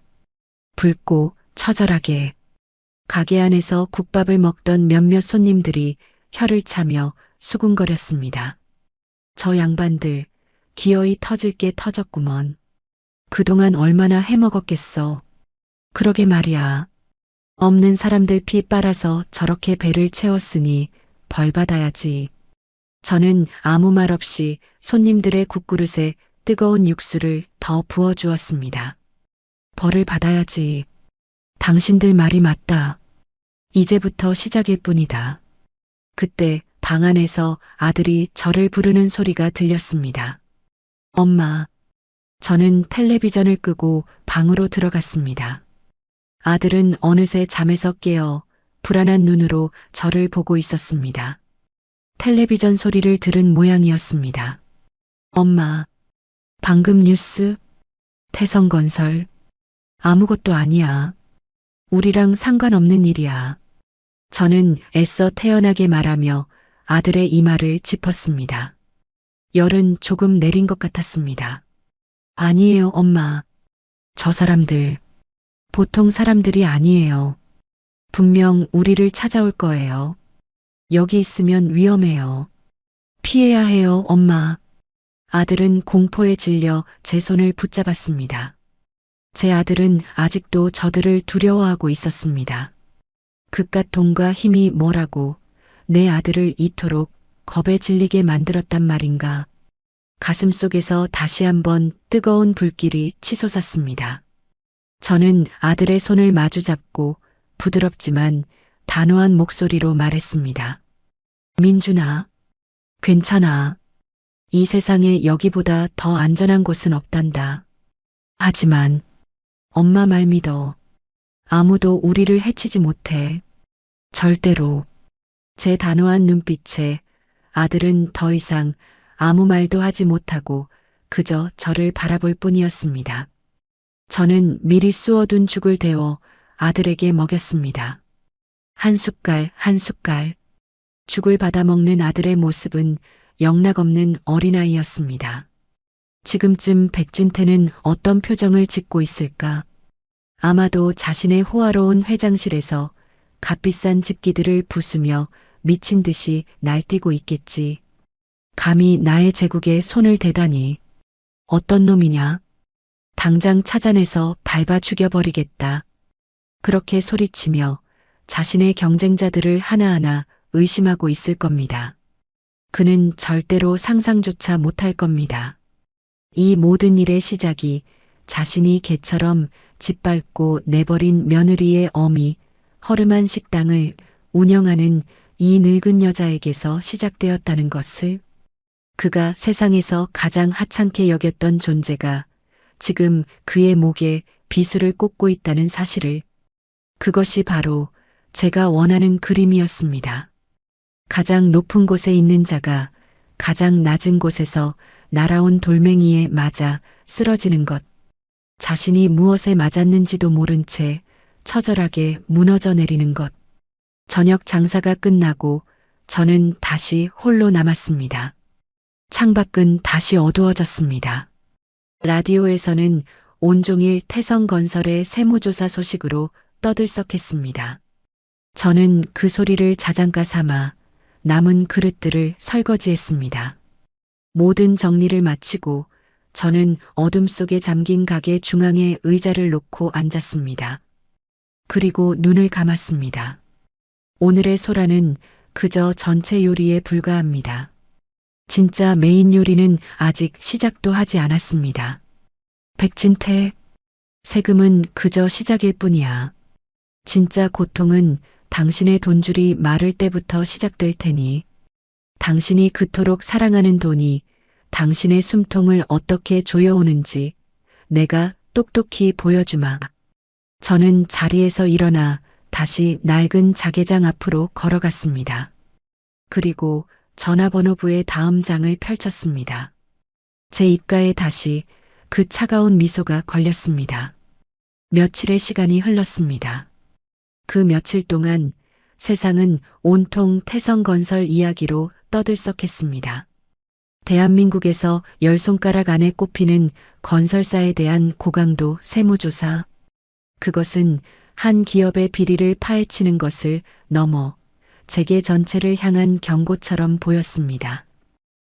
붉고 처절하게 가게 안에서 국밥을 먹던 몇몇 손님들이 혀를 차며 수군거렸습니다. 저 양반들 기어이 터질 게 터졌구먼. 그동안 얼마나 해먹었겠어. 그러게 말이야. 없는 사람들 피 빨아서 저렇게 배를 채웠으니 벌 받아야지. 저는 아무 말 없이 손님들의 국그릇에 뜨거운 육수를 더 부어주었습니다. 벌을 받아야지. 당신들 말이 맞다. 이제부터 시작일 뿐이다. 그때 방 안에서 아들이 저를 부르는 소리가 들렸습니다. 엄마. 저는 텔레비전을 끄고 방으로 들어갔습니다. 아들은 어느새 잠에서 깨어 불안한 눈으로 저를 보고 있었습니다. 텔레비전 소리를 들은 모양이었습니다. 엄마, 방금 뉴스? 태성건설. 아무것도 아니야. 우리랑 상관없는 일이야. 저는 애써 태연하게 말하며 아들의 이마를 짚었습니다. 열은 조금 내린 것 같았습니다. 아니에요, 엄마. 저 사람들, 보통 사람들이 아니에요. 분명 우리를 찾아올 거예요. 여기 있으면 위험해요. 피해야 해요, 엄마. 아들은 공포에 질려 제 손을 붙잡았습니다. 제 아들은 아직도 저들을 두려워하고 있었습니다. 그깟 돈과 힘이 뭐라고 내 아들을 이토록 겁에 질리게 만들었단 말인가. 가슴 속에서 다시 한번 뜨거운 불길이 치솟았습니다. 저는 아들의 손을 마주잡고 부드럽지만 단호한 목소리로 말했습니다. 민준아, 괜찮아. 이 세상에 여기보다 더 안전한 곳은 없단다. 하지만 엄마 말 믿어. 아무도 우리를 해치지 못해. 절대로. 제 단호한 눈빛에 아들은 더 이상 아무 말도 하지 못하고 그저 저를 바라볼 뿐이었습니다. 저는 미리 쑤어둔 죽을 데워 아들에게 먹였습니다. 한 숟갈 한 숟갈. 죽을 받아 먹는 아들의 모습은 영락없는 어린아이였습니다. 지금쯤 백진태는 어떤 표정을 짓고 있을까? 아마도 자신의 호화로운 회장실에서 값비싼 집기들을 부수며 미친 듯이 날뛰고 있겠지. 감히 나의 제국에 손을 대다니. 어떤 놈이냐? 당장 찾아내서 밟아 죽여버리겠다. 그렇게 소리치며 자신의 경쟁자들을 하나하나 의심하고 있을 겁니다. 그는 절대로 상상조차 못할 겁니다. 이 모든 일의 시작이 자신이 개처럼 짓밟고 내버린 며느리의 어미, 허름한 식당을 운영하는 이 늙은 여자에게서 시작되었다는 것을, 그가 세상에서 가장 하찮게 여겼던 존재가 지금 그의 목에 비수를 꽂고 있다는 사실을, 그것이 바로 제가 원하는 그림이었습니다. 가장 높은 곳에 있는 자가 가장 낮은 곳에서 날아온 돌멩이에 맞아 쓰러지는 것. 자신이 무엇에 맞았는지도 모른 채 처절하게 무너져 내리는 것. 저녁 장사가 끝나고 저는 다시 홀로 남았습니다. 창밖은 다시 어두워졌습니다. 라디오에서는 온종일 태성건설의 세무조사 소식으로 떠들썩했습니다. 저는 그 소리를 자장가 삼아 남은 그릇들을 설거지했습니다. 모든 정리를 마치고 저는 어둠 속에 잠긴 가게 중앙에 의자를 놓고 앉았습니다. 그리고 눈을 감았습니다. 오늘의 소라는 그저 전체 요리에 불과합니다. 진짜 메인 요리는 아직 시작도 하지 않았습니다. 백진태, 세금은 그저 시작일 뿐이야. 진짜 고통은 당신의 돈줄이 마를 때부터 시작될 테니, 당신이 그토록 사랑하는 돈이 당신의 숨통을 어떻게 조여오는지 내가 똑똑히 보여주마. 저는 자리에서 일어나 다시 낡은 자개장 앞으로 걸어갔습니다. 그리고 전화번호부의 다음 장을 펼쳤습니다. 제 입가에 다시 그 차가운 미소가 걸렸습니다. 며칠의 시간이 흘렀습니다. 그 며칠 동안 세상은 온통 태성건설 이야기로 떠들썩했습니다. 대한민국에서 10손가락 안에 꼽히는 건설사에 대한 고강도 세무조사. 그것은 한 기업의 비리를 파헤치는 것을 넘어 재계 전체를 향한 경고처럼 보였습니다.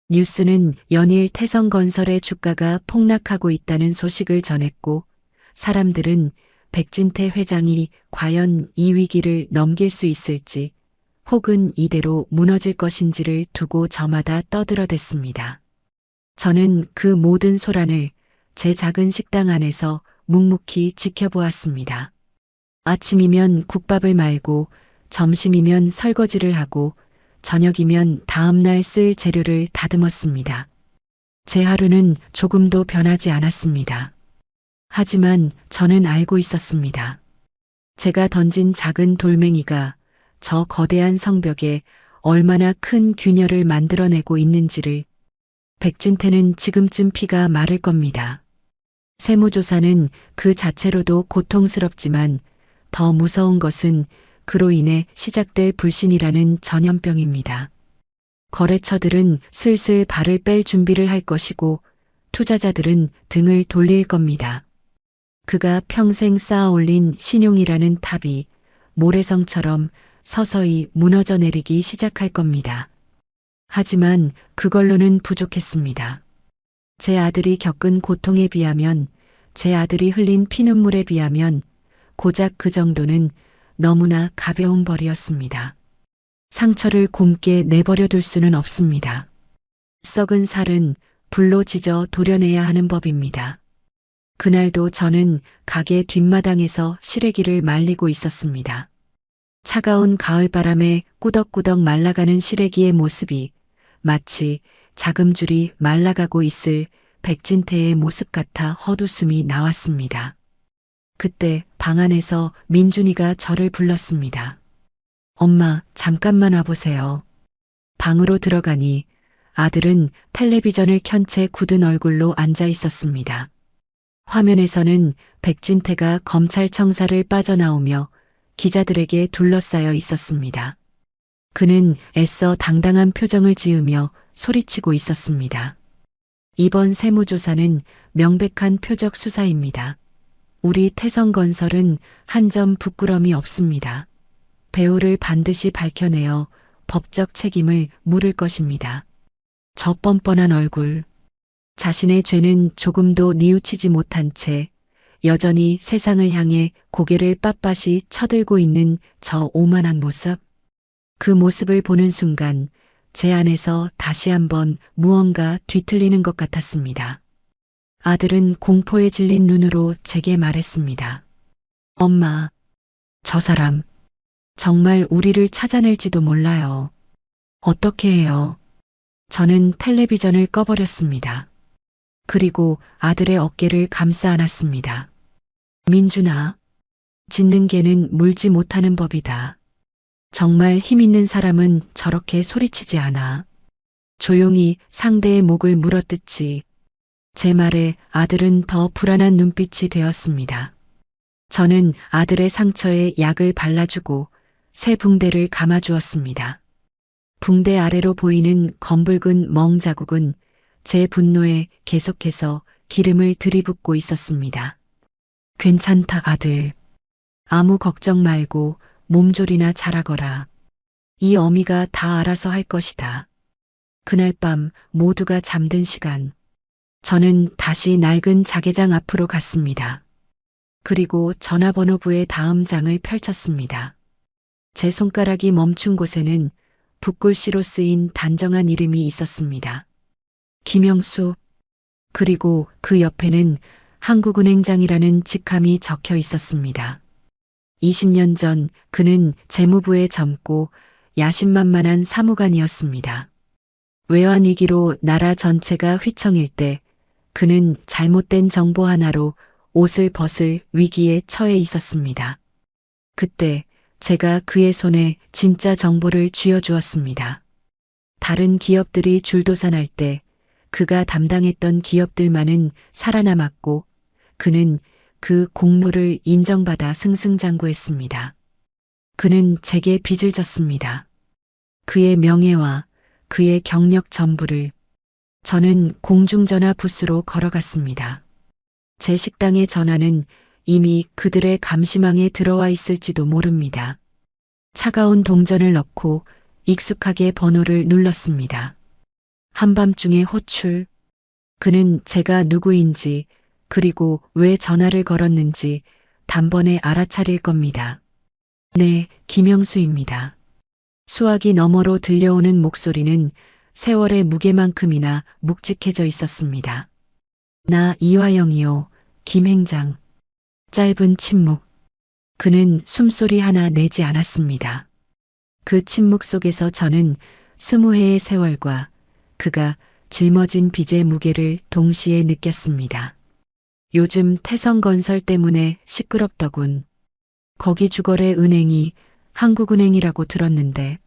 뉴스는 연일 태성건설의 주가가 폭락하고 있다는 소식을 전했고, 사람들은 백진태 회장이 과연 이 위기를 넘길 수 있을지 혹은 이대로 무너질 것인지를 두고 저마다 떠들어댔습니다. 저는 그 모든 소란을 제 작은 식당 안에서 묵묵히 지켜보았습니다. 아침이면 국밥을 말고 점심이면 설거지를 하고 저녁이면 다음날 쓸 재료를 다듬었습니다. 제 하루는 조금도 변하지 않았습니다. 하지만 저는 알고 있었습니다. 제가 던진 작은 돌멩이가 저 거대한 성벽에 얼마나 큰 균열을 만들어내고 있는지를. 백진태는 지금쯤 피가 마를 겁니다. 세무조사는 그 자체로도 고통스럽지만 더 무서운 것은 그로 인해 시작될 불신이라는 전염병입니다. 거래처들은 슬슬 발을 뺄 준비를 할 것이고 투자자들은 등을 돌릴 겁니다. 그가 평생 쌓아올린 신용이라는 탑이 모래성처럼 서서히 무너져 내리기 시작할 겁니다. 하지만 그걸로는 부족했습니다. 제 아들이 겪은 고통에 비하면, 제 아들이 흘린 피눈물에 비하면 고작 그 정도는 너무나 가벼운 벌이었습니다. 상처를 곰게 내버려 둘 수는 없습니다. 썩은 살은 불로 지져 도려내야 하는 법입니다. 그날도 저는 가게 뒷마당에서 시래기를 말리고 있었습니다. 차가운 가을바람에 꾸덕꾸덕 말라가는 시래기의 모습이 마치 자금줄이 말라가고 있을 백진태의 모습 같아 헛웃음이 나왔습니다. 그때 방 안에서 민준이가 저를 불렀습니다. 엄마, 잠깐만 와보세요. 방으로 들어가니 아들은 텔레비전을 켠 채 굳은 얼굴로 앉아 있었습니다. 화면에서는 백진태가 검찰 청사를 빠져나오며 기자들에게 둘러싸여 있었습니다. 그는 애써 당당한 표정을 지으며 소리치고 있었습니다. 이번 세무조사는 명백한 표적 수사입니다. 우리 태성건설은 한 점 부끄럼이 없습니다. 배우를 반드시 밝혀내어 법적 책임을 물을 것입니다. 저 뻔뻔한 얼굴. 자신의 죄는 조금도 뉘우치지 못한 채 여전히 세상을 향해 고개를 빳빳이 쳐들고 있는 저 오만한 모습. 그 모습을 보는 순간 제 안에서 다시 한번 무언가 뒤틀리는 것 같았습니다. 아들은 공포에 질린 눈으로 제게 말했습니다. 엄마, 저 사람 정말 우리를 찾아낼지도 몰라요. 어떻게 해요? 저는 텔레비전을 꺼버렸습니다. 그리고 아들의 어깨를 감싸 안았습니다. 민준아, 짖는 개는 물지 못하는 법이다. 정말 힘 있는 사람은 저렇게 소리치지 않아. 조용히 상대의 목을 물어뜯지. 제 말에 아들은 더 불안한 눈빛이 되었습니다. 저는 아들의 상처에 약을 발라주고 새 붕대를 감아주었습니다. 붕대 아래로 보이는 검붉은 멍 자국은 제 분노에 계속해서 기름을 들이붓고 있었습니다. 괜찮다, 아들. 아무 걱정 말고 몸조리나 잘하거라. 이 어미가 다 알아서 할 것이다. 그날 밤 모두가 잠든 시간, 저는 다시 낡은 자개장 앞으로 갔습니다. 그리고 전화번호부의 다음 장을 펼쳤습니다. 제 손가락이 멈춘 곳에는 붓글씨로 쓰인 단정한 이름이 있었습니다. 김영수. 그리고 그 옆에는 한국은행장이라는 직함이 적혀 있었습니다. 20년 전 그는 재무부에 젊고 야심만만한 사무관이었습니다. 외환 위기로 나라 전체가 휘청일 때 그는 잘못된 정보 하나로 옷을 벗을 위기에 처해 있었습니다. 그때 제가 그의 손에 진짜 정보를 쥐어주었습니다. 다른 기업들이 줄도산할 때 그가 담당했던 기업들만은 살아남았고 그는 그 공로를 인정받아 승승장구했습니다. 그는 제게 빚을 졌습니다. 그의 명예와 그의 경력 전부를. 저는 공중전화 부스로 걸어갔습니다. 제 식당의 전화는 이미 그들의 감시망에 들어와 있을지도 모릅니다. 차가운 동전을 넣고 익숙하게 번호를 눌렀습니다. 한밤중에 호출. 그는 제가 누구인지 그리고 왜 전화를 걸었는지 단번에 알아차릴 겁니다. 네, 김영수입니다. 수화기 너머로 들려오는 목소리는 세월의 무게만큼이나 묵직해져 있었습니다. 나 이화영이요, 김 행장. 짧은 침묵. 그는 숨소리 하나 내지 않았습니다. 그 침묵 속에서 저는 20해의 세월과 그가 짊어진 빚의 무게를 동시에 느꼈습니다. 요즘 태성건설 때문에 시끄럽더군. 거기 주거래 은행이 한국은행이라고 들었는데.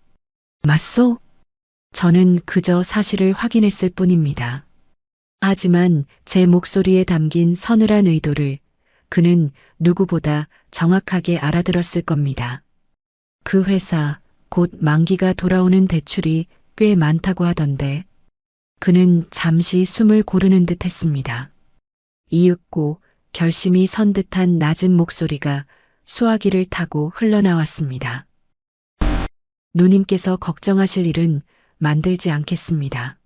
맞소? 저는 그저 사실을 확인했을 뿐입니다. 하지만 제 목소리에 담긴 서늘한 의도를 그는 누구보다 정확하게 알아들었을 겁니다. 그 회사 곧 만기가 돌아오는 대출이 꽤 많다고 하던데. 그는 잠시 숨을 고르는 듯 했습니다. 이윽고 결심이 선 듯한 낮은 목소리가 수화기를 타고 흘러나왔습니다. 누님께서 걱정하실 일은 만들지 않겠습니다.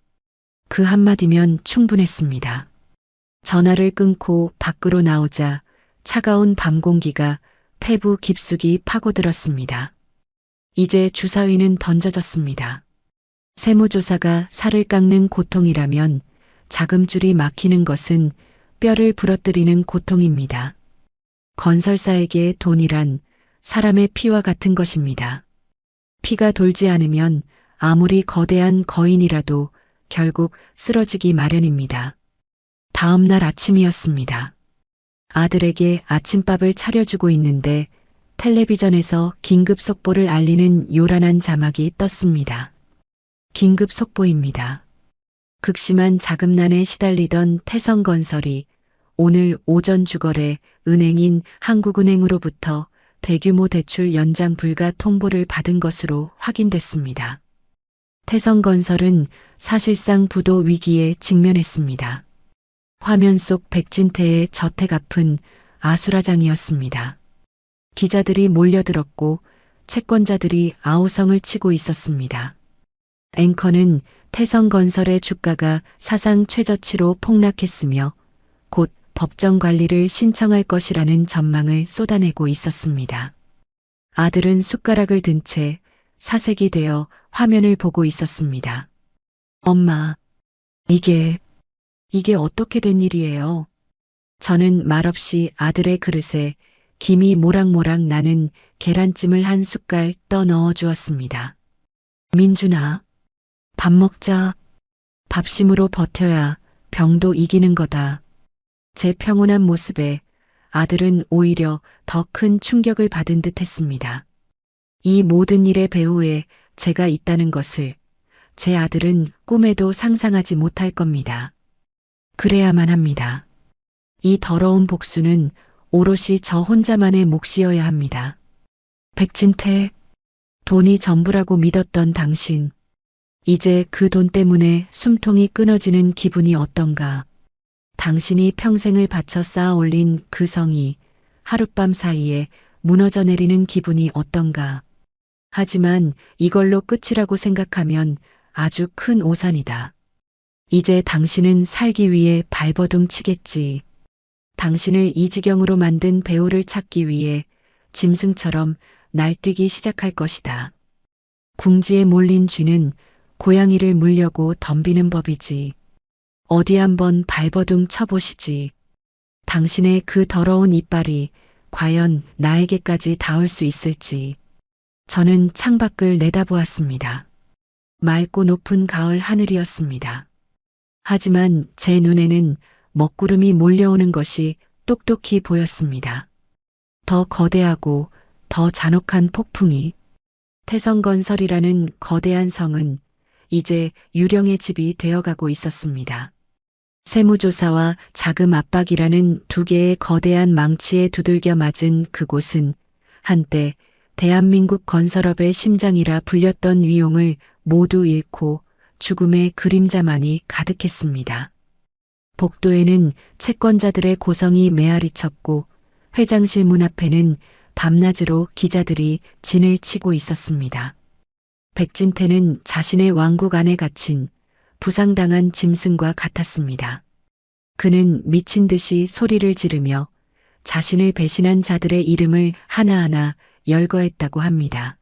그 한마디면 충분했습니다. 전화를 끊고 밖으로 나오자 차가운 밤 공기가 폐부 깊숙이 파고들었습니다. 이제 주사위는 던져졌습니다. 세무조사가 살을 깎는 고통이라면 자금줄이 막히는 것은 뼈를 부러뜨리는 고통입니다. 건설사에게 돈이란 사람의 피와 같은 것입니다. 피가 돌지 않으면 아무리 거대한 거인이라도 결국 쓰러지기 마련입니다. 다음 날 아침이었습니다. 아들에게 아침밥을 차려주고 있는데 텔레비전에서 긴급 속보를 알리는 요란한 자막이 떴습니다. 긴급 속보입니다. 극심한 자금난에 시달리던 태성건설이 오늘 오전 주거래 은행인 한국은행으로부터 대규모 대출 연장 불가 통보를 받은 것으로 확인됐습니다. 태성건설은 사실상 부도 위기에 직면했습니다. 화면 속 백진태의 저택 앞은 아수라장이었습니다. 기자들이 몰려들었고 채권자들이 아우성을 치고 있었습니다. 앵커는 태성건설의 주가가 사상 최저치로 폭락했으며 곧 법정 관리를 신청할 것이라는 전망을 쏟아내고 있었습니다. 아들은 숟가락을 든 채 사색이 되어 화면을 보고 있었습니다. 엄마, 이게 어떻게 된 일이에요? 저는 말없이 아들의 그릇에 김이 모락모락 나는 계란찜을 한 숟갈 떠 넣어 주었습니다. 민준아, 밥 먹자. 밥심으로 버텨야 병도 이기는 거다. 제 평온한 모습에 아들은 오히려 더 큰 충격을 받은 듯 했습니다. 이 모든 일의 배후에 제가 있다는 것을 제 아들은 꿈에도 상상하지 못할 겁니다. 그래야만 합니다. 이 더러운 복수는 오롯이 저 혼자만의 몫이어야 합니다. 백진태, 돈이 전부라고 믿었던 당신. 이제 그 돈 때문에 숨통이 끊어지는 기분이 어떤가. 당신이 평생을 바쳐 쌓아 올린 그 성이 하룻밤 사이에 무너져 내리는 기분이 어떤가. 하지만 이걸로 끝이라고 생각하면 아주 큰 오산이다. 이제 당신은 살기 위해 발버둥 치겠지. 당신을 이 지경으로 만든 배우를 찾기 위해 짐승처럼 날뛰기 시작할 것이다. 궁지에 몰린 쥐는 고양이를 물려고 덤비는 법이지. 어디 한번 발버둥 쳐보시지. 당신의 그 더러운 이빨이 과연 나에게까지 닿을 수 있을지. 저는 창밖을 내다보았습니다. 맑고 높은 가을 하늘이었습니다. 하지만 제 눈에는 먹구름이 몰려오는 것이 똑똑히 보였습니다. 더 거대하고 더 잔혹한 폭풍이. 태성건설이라는 거대한 성은 이제 유령의 집이 되어가고 있었습니다. 세무조사와 자금 압박이라는 두 개의 거대한 망치에 두들겨 맞은 그곳은 한때 대한민국 건설업의 심장이라 불렸던 위용을 모두 잃고 죽음의 그림자만이 가득했습니다. 복도에는 채권자들의 고성이 메아리 쳤고 회장실 문 앞에는 밤낮으로 기자들이 진을 치고 있었습니다. 백진태는 자신의 왕국 안에 갇힌 부상당한 짐승과 같았습니다. 그는 미친 듯이 소리를 지르며 자신을 배신한 자들의 이름을 하나하나 열거했다고 합니다.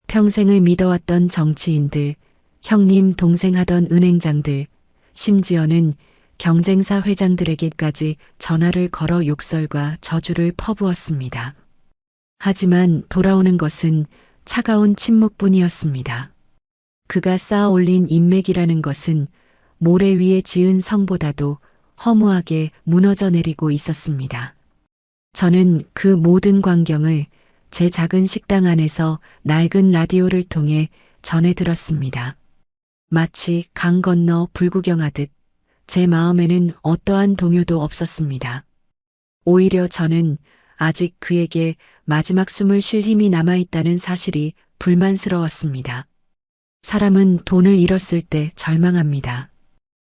평생을 믿어왔던 정치인들, 형님 동생 하던 은행장들, 심지어는 경쟁사 회장들에게까지 전화를 걸어 욕설과 저주를 퍼부었습니다. 하지만 돌아오는 것은 차가운 침묵뿐이었습니다. 그가 쌓아 올린 인맥이라는 것은 모래 위에 지은 성보다도 허무하게 무너져 내리고 있었습니다. 저는 그 모든 광경을 제 작은 식당 안에서 낡은 라디오를 통해 전해 들었습니다. 마치 강 건너 불구경하듯 제 마음에는 어떠한 동요도 없었습니다. 오히려 저는 아직 그에게 마지막 숨을 쉴 힘이 남아있다는 사실이 불만스러웠습니다. 사람은 돈을 잃었을 때 절망합니다.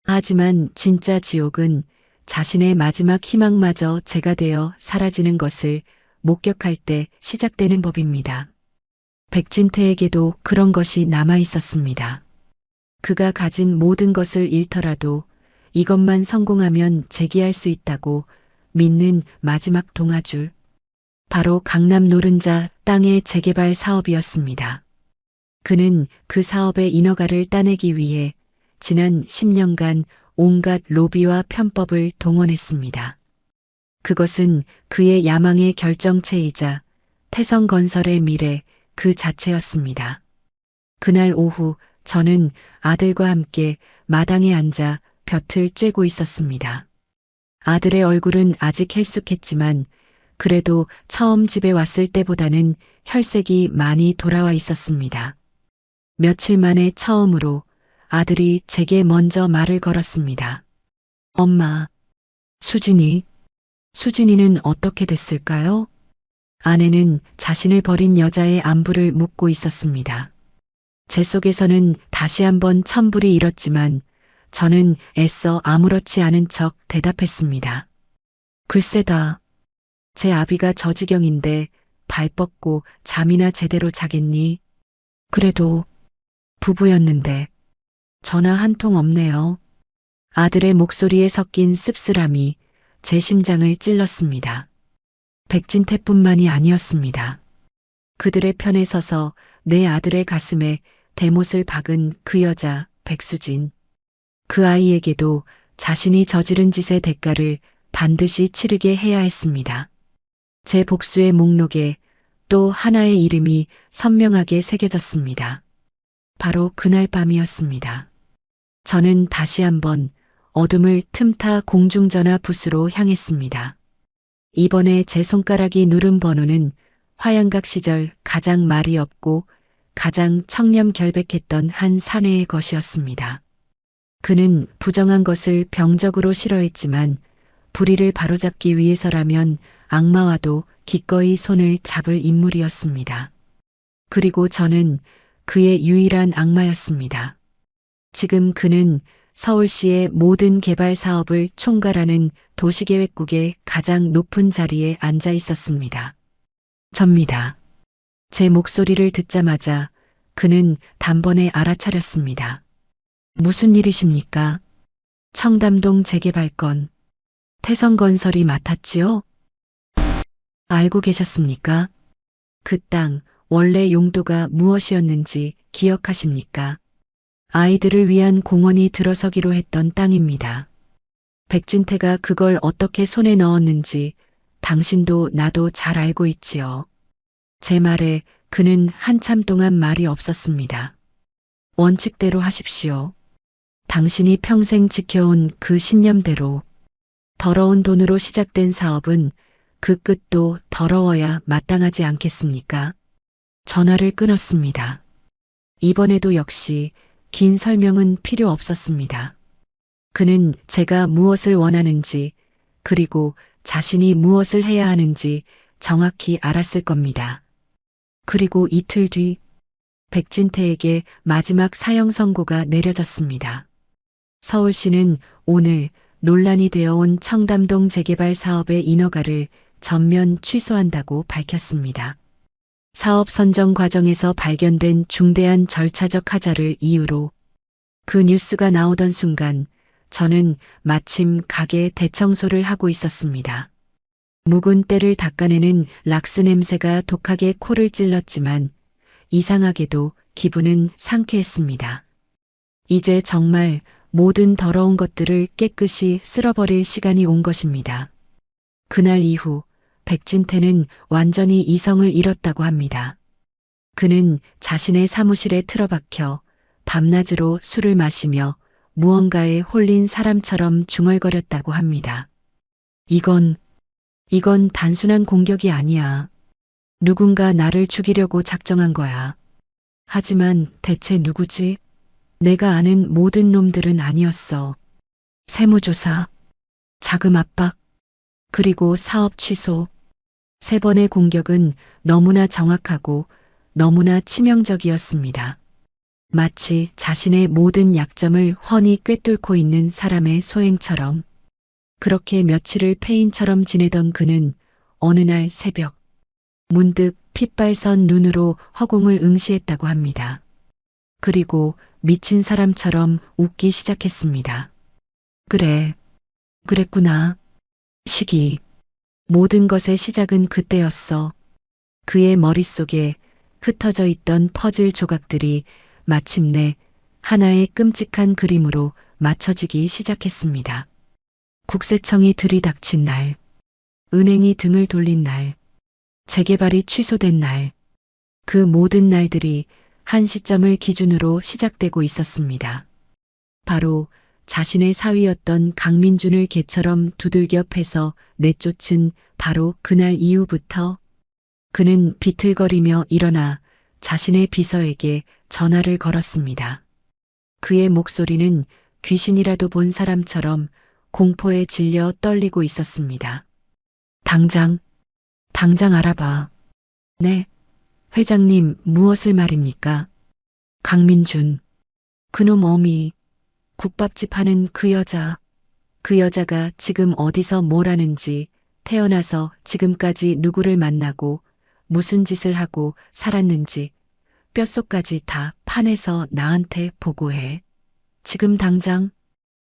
하지만 진짜 지옥은 자신의 마지막 희망마저 재가 되어 사라지는 것을 목격할 때 시작되는 법입니다. 백진태에게도 그런 것이 남아 있었습니다. 그가 가진 모든 것을 잃더라도 이것만 성공하면 재기할 수 있다고 믿는 마지막 동아줄. 바로 강남 노른자 땅의 재개발 사업이었습니다. 그는 그 사업의 인허가를 따내기 위해 지난 10년간 온갖 로비와 편법을 동원했습니다. 그것은 그의 야망의 결정체이자 태성건설의 미래 그 자체였습니다. 그날 오후 저는 아들과 함께 마당에 앉아 볕을 쬐고 있었습니다. 아들의 얼굴은 아직 헬쑥했지만 그래도 처음 집에 왔을 때보다는 혈색이 많이 돌아와 있었습니다. 며칠 만에 처음으로 아들이 제게 먼저 말을 걸었습니다. 엄마, 수진이는 어떻게 됐을까요? 아내는 자신을 버린 여자의 안부를 묻고 있었습니다. 제 속에서는 다시 한번 천불이 일었지만 저는 애써 아무렇지 않은 척 대답했습니다. 글쎄다. 제 아비가 저 지경인데 발 뻗고 잠이나 제대로 자겠니? 그래도 부부였는데 전화 한 통 없네요. 아들의 목소리에 섞인 씁쓸함이 제 심장을 찔렀습니다. 백진태뿐만이 아니었습니다. 그들의 편에 서서 내 아들의 가슴에 대못을 박은 그 여자 백수진. 그 아이에게도 자신이 저지른 짓의 대가를 반드시 치르게 해야 했습니다. 제 복수의 목록에 또 하나의 이름이 선명하게 새겨졌습니다. 바로 그날 밤이었습니다. 저는 다시 한번 어둠을 틈타 공중전화 부스로 향했습니다. 이번에 제 손가락이 누른 번호는 화양각 시절 가장 말이 없고 가장 청렴결백했던 한 사내의 것이었습니다. 그는 부정한 것을 병적으로 싫어했지만 불의를 바로잡기 위해서라면 악마와도 기꺼이 손을 잡을 인물이었습니다. 그리고 저는 그의 유일한 악마였습니다. 지금 그는 서울시의 모든 개발 사업을 총괄하는 도시계획국의 가장 높은 자리에 앉아 있었습니다. 접니다. 제 목소리를 듣자마자 그는 단번에 알아차렸습니다. 무슨 일이십니까? 청담동 재개발 건 태성건설이 맡았지요? 알고 계셨습니까? 그 땅 원래 용도가 무엇이었는지 기억하십니까? 아이들을 위한 공원이 들어서기로 했던 땅입니다. 백진태가 그걸 어떻게 손에 넣었는지 당신도 나도 잘 알고 있지요. 제 말에 그는 한참 동안 말이 없었습니다. 원칙대로 하십시오. 당신이 평생 지켜온 그 신념대로 더러운 돈으로 시작된 사업은 그 끝도 더러워야 마땅하지 않겠습니까? 전화를 끊었습니다. 이번에도 역시 긴 설명은 필요 없었습니다. 그는 제가 무엇을 원하는지 그리고 자신이 무엇을 해야 하는지 정확히 알았을 겁니다. 그리고 이틀 뒤 백진태에게 마지막 사형 선고가 내려졌습니다. 서울시는 오늘 논란이 되어온 청담동 재개발 사업의 인허가를 전면 취소한다고 밝혔습니다. 사업 선정 과정에서 발견된 중대한 절차적 하자를 이유로 그 뉴스가 나오던 순간 저는 마침 가게 대청소를 하고 있었습니다. 묵은 때를 닦아내는 락스 냄새가 독하게 코를 찔렀지만 이상하게도 기분은 상쾌했습니다. 이제 정말 모든 더러운 것들을 깨끗이 쓸어버릴 시간이 온 것입니다. 그날 이후 백진태는 완전히 이성을 잃었다고 합니다. 그는 자신의 사무실에 틀어박혀 밤낮으로 술을 마시며 무언가에 홀린 사람처럼 중얼거렸다고 합니다. 이건 단순한 공격이 아니야. 누군가 나를 죽이려고 작정한 거야. 하지만 대체 누구지? 내가 아는 모든 놈들은 아니었어. 세무조사, 자금 압박, 그리고 사업 취소. 3번의 공격은 너무나 정확하고 너무나 치명적이었습니다. 마치 자신의 모든 약점을 훤히 꿰뚫고 있는 사람의 소행처럼. 그렇게 며칠을 폐인처럼 지내던 그는 어느 날 새벽 문득 핏발선 눈으로 허공을 응시했다고 합니다. 그리고 미친 사람처럼 웃기 시작했습니다. 그랬구나. 시기. 모든 것의 시작은 그때였어. 그의 머릿속에 흩어져 있던 퍼즐 조각들이 마침내 하나의 끔찍한 그림으로 맞춰지기 시작했습니다. 국세청이 들이닥친 날, 은행이 등을 돌린 날, 재개발이 취소된 날, 그 모든 날들이 한 시점을 기준으로 시작되고 있었습니다. 바로 자신의 사위였던 강민준을 개처럼 두들겨 패서 내쫓은 바로 그날 이후부터 그는 비틀거리며 일어나 자신의 비서에게 전화를 걸었습니다. 그의 목소리는 귀신이라도 본 사람처럼 공포에 질려 떨리고 있었습니다. 당장 알아봐. 네, 회장님 무엇을 말입니까? 강민준, 그놈 어미, 국밥집 하는 그 여자가 지금 어디서 뭘 하는지, 태어나서 지금까지 누구를 만나고 무슨 짓을 하고 살았는지 뼛속까지 다 파내서 나한테 보고해. 지금 당장.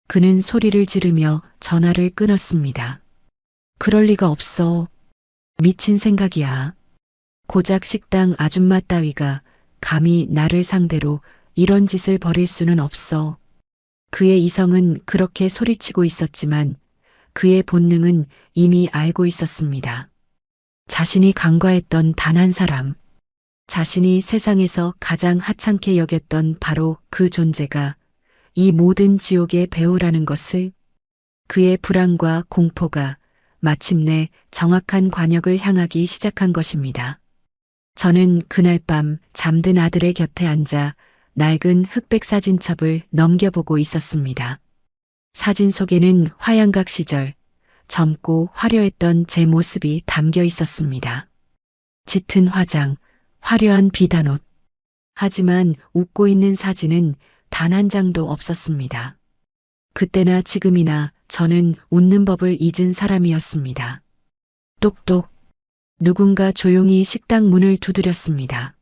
그는 소리를 지르며 전화를 끊었습니다. 그럴 리가 없어. 미친 생각이야. 고작 식당 아줌마 따위가 감히 나를 상대로 이런 짓을 벌일 수는 없어. 그의 이성은 그렇게 소리치고 있었지만 그의 본능은 이미 알고 있었습니다. 자신이 간과했던 단 한 사람, 자신이 세상에서 가장 하찮게 여겼던 바로 그 존재가 이 모든 지옥의 배우라는 것을, 그의 불안과 공포가 마침내 정확한 관역을 향하기 시작한 것입니다. 저는 그날 밤 잠든 아들의 곁에 앉아 낡은 흑백 사진첩을 넘겨보고 있었습니다. 사진 속에는 화양각 시절 젊고 화려했던 제 모습이 담겨 있었습니다. 짙은 화장, 화려한 비단옷. 하지만 웃고 있는 사진은 단 한 장도 없었습니다. 그때나 지금이나 저는 웃는 법을 잊은 사람이었습니다. 똑똑. 누군가 조용히 식당 문을 두드렸습니다.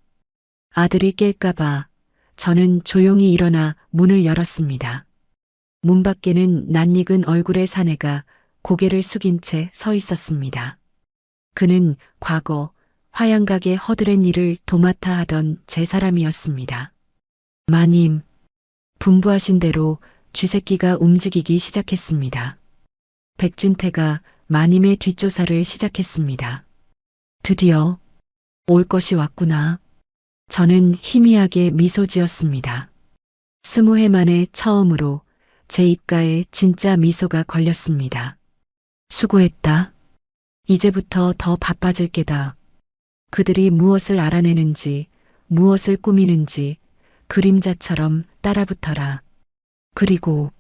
아들이 깰까봐 저는 조용히 일어나 문을 열었습니다. 문 밖에는 낯익은 얼굴의 사내가 고개를 숙인 채 서 있었습니다. 그는 과거 화양각의 허드렛 일을 도맡아 하던 제 사람이었습니다. 마님, 분부하신 대로 쥐새끼가 움직이기 시작했습니다. 백진태가 마님의 뒷조사를 시작했습니다. 드디어 올 것이 왔구나. 저는 희미하게 미소 지었습니다. 20해 만에 처음으로 제 입가에 진짜 미소가 걸렸습니다. 수고했다. 이제부터 더 바빠질 게다. 그들이 무엇을 알아내는지, 무엇을 꾸미는지 그림자처럼 따라붙어라. 그리고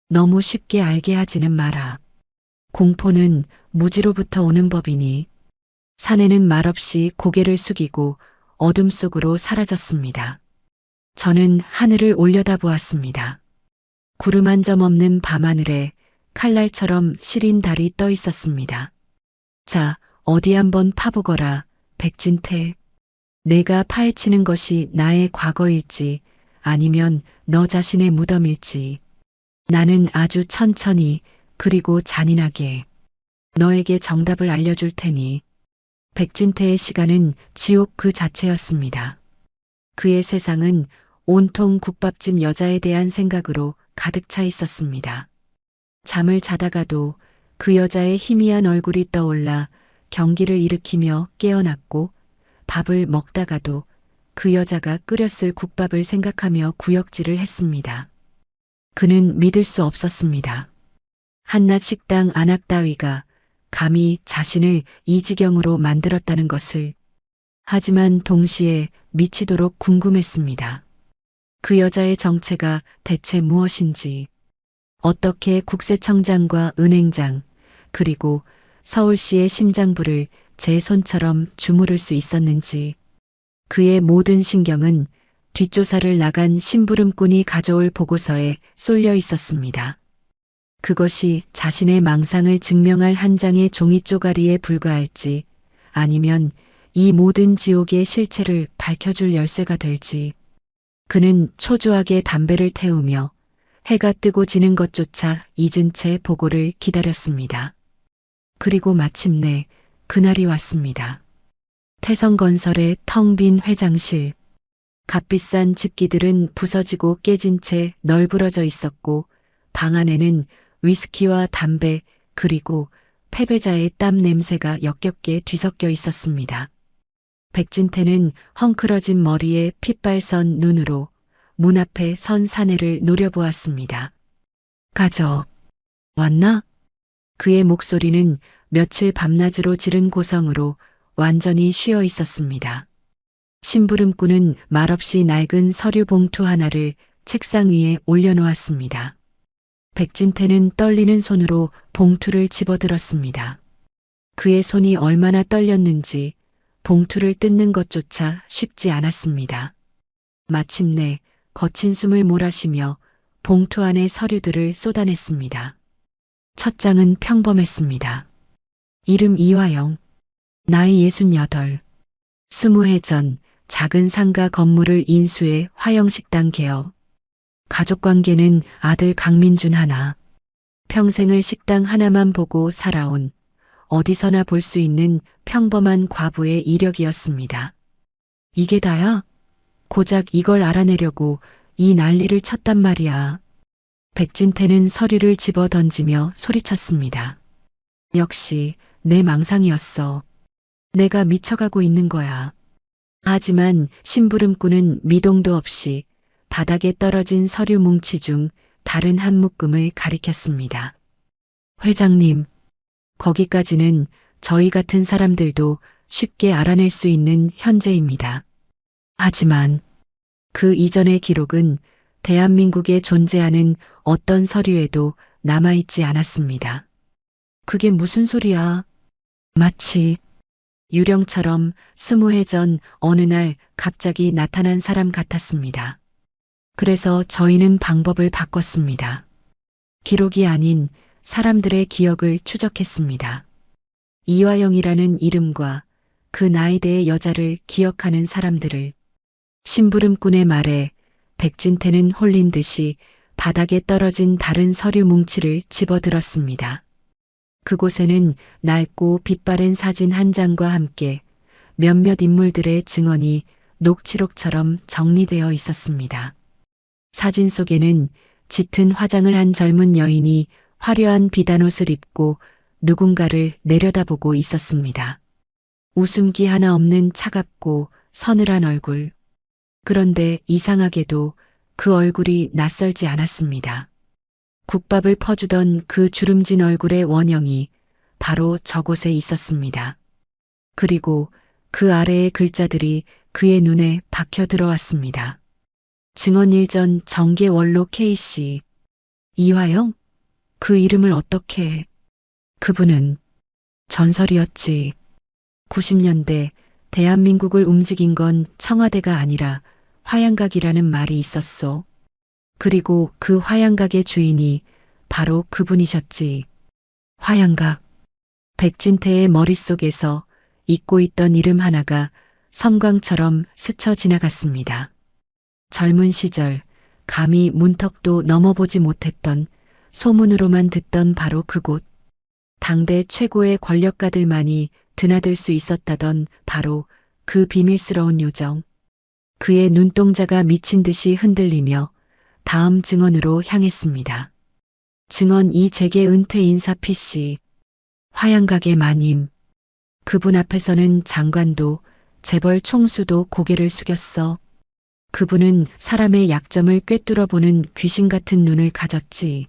너무 쉽게 알게 하지는 마라. 공포는 무지로부터 오는 법이니. 사내는 말없이 고개를 숙이고 어둠 속으로 사라졌습니다. 저는 하늘을 올려다보았습니다. 구름 한 점 없는 밤하늘에 칼날처럼 시린 달이 떠 있었습니다. 자, 어디 한번 파보거라, 백진태. 내가 파헤치는 것이 나의 과거일지 아니면 너 자신의 무덤일지 나는 아주 천천히 그리고 잔인하게 너에게 정답을 알려줄 테니. 백진태의 시간은 지옥 그 자체였습니다. 그의 세상은 온통 국밥집 여자에 대한 생각으로 가득 차 있었습니다. 잠을 자다가도 그 여자의 희미한 얼굴이 떠올라 경기를 일으키며 깨어났고, 밥을 먹다가도 그 여자가 끓였을 국밥을 생각하며 구역질을 했습니다. 그는 믿을 수 없었습니다. 한낱 식당 안악 따위가 감히 자신을 이 지경으로 만들었다는 것을. 하지만 동시에 미치도록 궁금했습니다. 그 여자의 정체가 대체 무엇인지, 어떻게 국세청장과 은행장, 그리고 서울시의 심장부를 제 손처럼 주무를 수 있었는지. 그의 모든 신경은 뒷조사를 나간 심부름꾼이 가져올 보고서에 쏠려 있었습니다. 그것이 자신의 망상을 증명할 한 장의 종이 쪼가리에 불과할지, 아니면 이 모든 지옥의 실체를 밝혀줄 열쇠가 될지. 그는 초조하게 담배를 태우며 해가 뜨고 지는 것조차 잊은 채 보고를 기다렸습니다. 그리고 마침내 그날이 왔습니다. 태성건설의 텅 빈 회장실. 값비싼 집기들은 부서지고 깨진 채 널브러져 있었고, 방 안에는 위스키와 담배 그리고 패배자의 땀 냄새가 역겹게 뒤섞여 있었습니다. 백진태는 헝클어진 머리에 핏발선 눈으로 문 앞에 선 사내를 노려보았습니다. 가져. 왔나? 그의 목소리는 며칠 밤낮으로 지른 고성으로 완전히 쉬어 있었습니다. 심부름꾼은 말없이 낡은 서류 봉투 하나를 책상 위에 올려놓았습니다. 백진태는 떨리는 손으로 봉투를 집어들었습니다. 그의 손이 얼마나 떨렸는지 봉투를 뜯는 것조차 쉽지 않았습니다. 마침내 거친 숨을 몰아쉬며 봉투 안에 서류들을 쏟아냈습니다. 첫 장은 평범했습니다. 이름 이화영, 나이 68, 20해 전 작은 상가 건물을 인수해 화영식당 개업. 가족관계는 아들 강민준 하나. 평생을 식당 하나만 보고 살아온 어디서나 볼 수 있는 평범한 과부의 이력이었습니다. 이게 다야? 고작 이걸 알아내려고 이 난리를 쳤단 말이야. 백진태는 서류를 집어 던지며 소리쳤습니다. 역시 내 망상이었어. 내가 미쳐가고 있는 거야. 하지만 심부름꾼은 미동도 없이 바닥에 떨어진 서류 뭉치 중 다른 한 묶음을 가리켰습니다. 회장님, 거기까지는 저희 같은 사람들도 쉽게 알아낼 수 있는 현재입니다. 하지만 그 이전의 기록은 대한민국에 존재하는 어떤 서류에도 남아있지 않았습니다. 그게 무슨 소리야? 마치 유령처럼 20해 전 어느 날 갑자기 나타난 사람 같았습니다. 그래서 저희는 방법을 바꿨습니다. 기록이 아닌 사람들의 기억을 추적했습니다. 이화영이라는 이름과 그 나이대의 여자를 기억하는 사람들을. 심부름꾼의 말에 백진태는 홀린 듯이 바닥에 떨어진 다른 서류 뭉치를 집어들었습니다. 그곳에는 낡고 빛바랜 사진 한 장과 함께 몇몇 인물들의 증언이 녹취록처럼 정리되어 있었습니다. 사진 속에는 짙은 화장을 한 젊은 여인이 화려한 비단옷을 입고 누군가를 내려다보고 있었습니다. 웃음기 하나 없는 차갑고 서늘한 얼굴. 그런데 이상하게도 그 얼굴이 낯설지 않았습니다. 국밥을 퍼주던 그 주름진 얼굴의 원형이 바로 저곳에 있었습니다. 그리고 그 아래의 글자들이 그의 눈에 박혀 들어왔습니다. 증언 1전 정계 원로 K씨. 이화영? 그 이름을 어떻게 해? 그분은 전설이었지. 90년대 대한민국을 움직인 건 청와대가 아니라 화양각이라는 말이 있었소. 그리고 그 화양각의 주인이 바로 그분이셨지. 화양각. 백진태의 머릿속에서 잊고 있던 이름 하나가 섬광처럼 스쳐 지나갔습니다. 젊은 시절 감히 문턱도 넘어보지 못했던 소문으로만 듣던 바로 그곳. 당대 최고의 권력가들만이 드나들 수 있었다던 바로 그 비밀스러운 요정. 그의 눈동자가 미친 듯이 흔들리며 다음 증언으로 향했습니다. 증언 2 재계 은퇴 인사 PC. 화양각의 마님. 그분 앞에서는 장관도 재벌 총수도 고개를 숙였어. 그분은 사람의 약점을 꿰뚫어보는 귀신 같은 눈을 가졌지.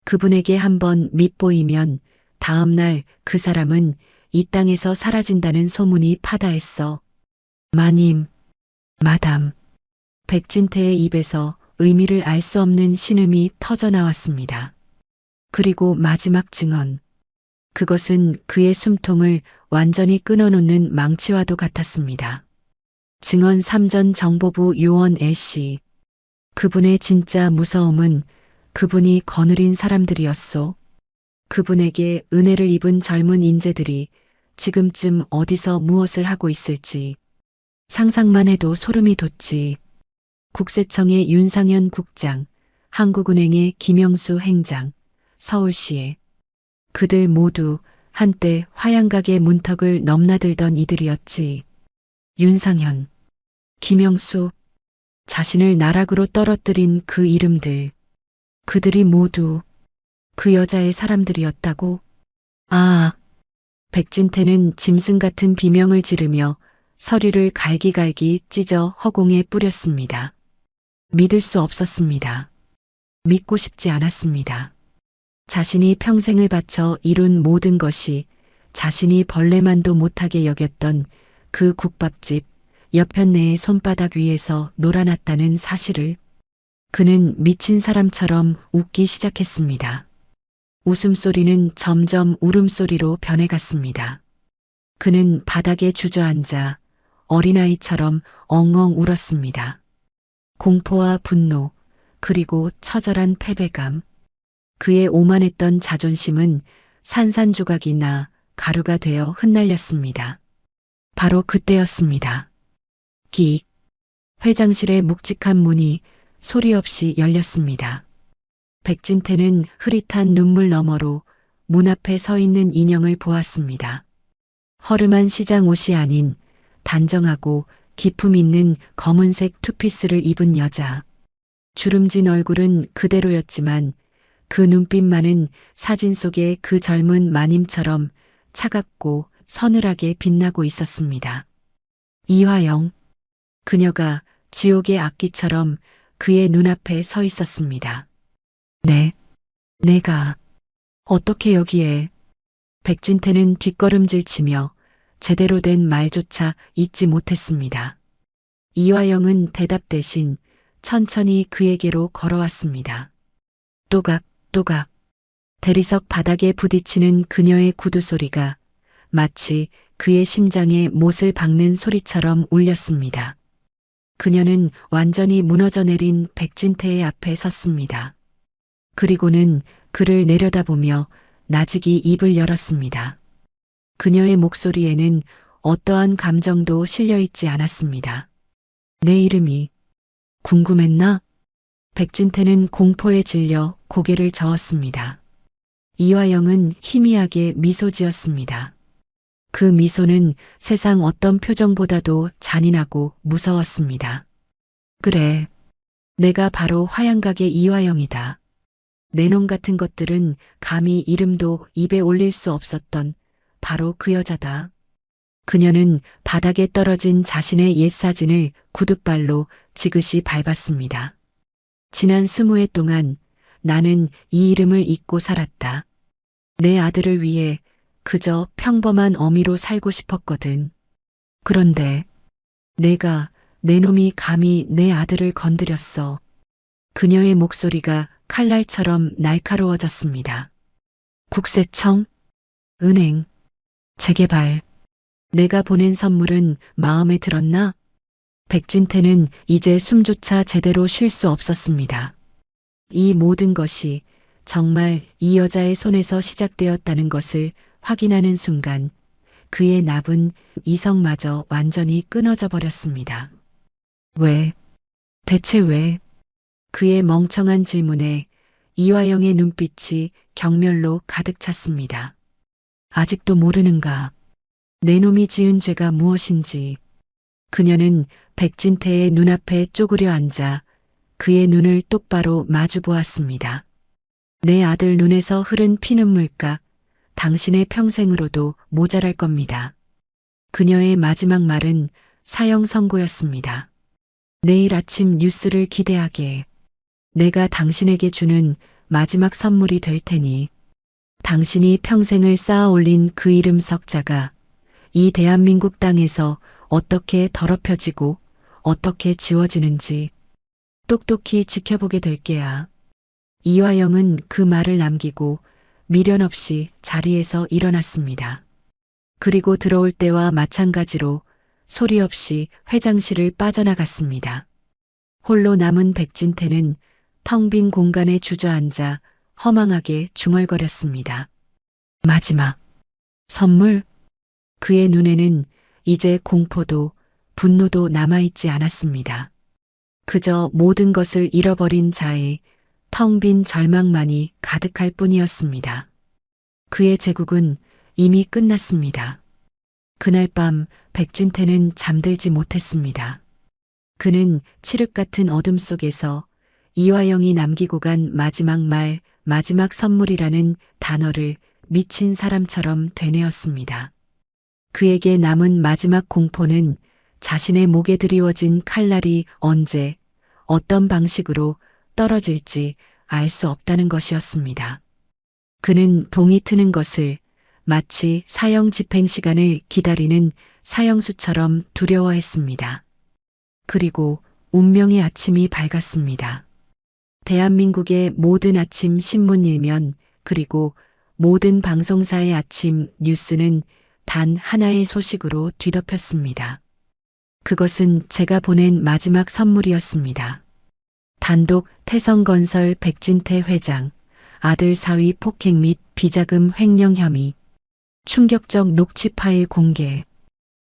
그분에게 한번 밑보이면 다음 날 그 사람은 이 땅에서 사라진다는 소문이 파다했어. 마님, 마담. 백진태의 입에서 의미를 알 수 없는 신음이 터져 나왔습니다. 그리고 마지막 증언. 그것은 그의 숨통을 완전히 끊어놓는 망치와도 같았습니다. 증언 3전 정보부 요원 L씨. 그분의 진짜 무서움은 그분이 거느린 사람들이었소. 그분에게 은혜를 입은 젊은 인재들이 지금쯤 어디서 무엇을 하고 있을지 상상만 해도 소름이 돋지. 국세청의 윤상현 국장, 한국은행의 김영수 행장, 서울시의 그들 모두 한때 화양각의 문턱을 넘나들던 이들이었지. 윤상현, 김영수, 자신을 나락으로 떨어뜨린 그 이름들. 그들이 모두 그 여자의 사람들이었다고? 아, 백진태는 짐승 같은 비명을 지르며 서류를 갈기갈기 찢어 허공에 뿌렸습니다. 믿을 수 없었습니다. 믿고 싶지 않았습니다. 자신이 평생을 바쳐 이룬 모든 것이 자신이 벌레만도 못하게 여겼던 그 국밥집 여편네의 손바닥 위에서 놀아났다는 사실을 그는 미친 사람처럼 웃기 시작했습니다. 웃음소리는 점점 울음소리로 변해갔습니다. 그는 바닥에 주저앉아 어린아이처럼 엉엉 울었습니다. 공포와 분노, 그리고 처절한 패배감. 그의 오만했던 자존심은 산산조각이 나 가루가 되어 흩날렸습니다. 바로 그때였습니다. 끽. 회장실의 묵직한 문이 소리 없이 열렸습니다. 백진태는 흐릿한 눈물 너머로 문 앞에 서 있는 인형을 보았습니다. 허름한 시장 옷이 아닌 단정하고 기품 있는 검은색 투피스를 입은 여자. 주름진 얼굴은 그대로였지만 그 눈빛만은 사진 속의 그 젊은 마님처럼 차갑고 서늘하게 빛나고 있었습니다. 이화영. 그녀가 지옥의 악기처럼 그의 눈앞에 서 있었습니다. 내가 어떻게 여기에? 백진태는 뒷걸음질 치며 제대로 된 말조차 잊지 못했습니다. 이화영은 대답 대신 천천히 그에게로 걸어왔습니다. 또각또각 대리석 바닥에 부딪히는 그녀의 구두 소리가 마치 그의 심장에 못을 박는 소리처럼 울렸습니다. 그녀는 완전히 무너져 내린 백진태의 앞에 섰습니다. 그리고는 그를 내려다보며 나직이 입을 열었습니다. 그녀의 목소리에는 어떠한 감정도 실려있지 않았습니다. 내 이름이 궁금했나? 백진태는 공포에 질려 고개를 저었습니다. 이화영은 희미하게 미소 지었습니다. 그 미소는 세상 어떤 표정보다도 잔인하고 무서웠습니다. 그래, 내가 바로 화양각의 이화영이다. 내 놈 같은 것들은 감히 이름도 입에 올릴 수 없었던 바로 그 여자다. 그녀는 바닥에 떨어진 자신의 옛 사진을 구둣발로 지그시 밟았습니다. 지난 20해 동안 나는 이 이름을 잊고 살았다. 내 아들을 위해 그저 평범한 어미로 살고 싶었거든. 그런데 내가 내 놈이 감히 내 아들을 건드렸어. 그녀의 목소리가 칼날처럼 날카로워졌습니다. 국세청, 은행, 재개발. 내가 보낸 선물은 마음에 들었나? 백진태는 이제 숨조차 제대로 쉴 수 없었습니다. 이 모든 것이 정말 이 여자의 손에서 시작되었다는 것을 확인하는 순간 그의 나분 이성마저 완전히 끊어져 버렸습니다. 왜? 대체 왜? 그의 멍청한 질문에 이화영의 눈빛이 경멸로 가득 찼습니다. 아직도 모르는가? 내 놈이 지은 죄가 무엇인지. 그녀는 백진태의 눈앞에 쪼그려 앉아 그의 눈을 똑바로 마주 보았습니다. 내 아들 눈에서 흐른 피눈물가 당신의 평생으로도 모자랄 겁니다. 그녀의 마지막 말은 사형 선고였습니다. 내일 아침 뉴스를 기대하게. 내가 당신에게 주는 마지막 선물이 될 테니 당신이 평생을 쌓아 올린 그 이름 석자가 이 대한민국 땅에서 어떻게 더럽혀지고 어떻게 지워지는지 똑똑히 지켜보게 될 게야. 이화영은 그 말을 남기고 미련 없이 자리에서 일어났습니다. 그리고 들어올 때와 마찬가지로 소리 없이 회장실을 빠져나갔습니다. 홀로 남은 백진태는 텅 빈 공간에 주저앉아 허망하게 중얼거렸습니다. 마지막 선물? 그의 눈에는 이제 공포도 분노도 남아있지 않았습니다. 그저 모든 것을 잃어버린 자의 텅 빈 절망만이 가득할 뿐이었습니다. 그의 제국은 이미 끝났습니다. 그날 밤 백진태는 잠들지 못했습니다. 그는 칠흑 같은 어둠 속에서 이화영이 남기고 간 마지막 말, 마지막 선물이라는 단어를 미친 사람처럼 되뇌었습니다. 그에게 남은 마지막 공포는 자신의 목에 드리워진 칼날이 언제, 어떤 방식으로 떨어질지 알 수 없다는 것이었습니다. 그는 동이 트는 것을 마치 사형 집행 시간을 기다리는 사형수처럼 두려워했습니다. 그리고 운명의 아침이 밝았습니다. 대한민국의 모든 아침 신문 일면 그리고 모든 방송사의 아침 뉴스는 단 하나의 소식으로 뒤덮였습니다. 그것은 제가 보낸 마지막 선물이었습니다. 단독 태성건설 백진태 회장, 아들 사위 폭행 및 비자금 횡령 혐의, 충격적 녹취 파일 공개.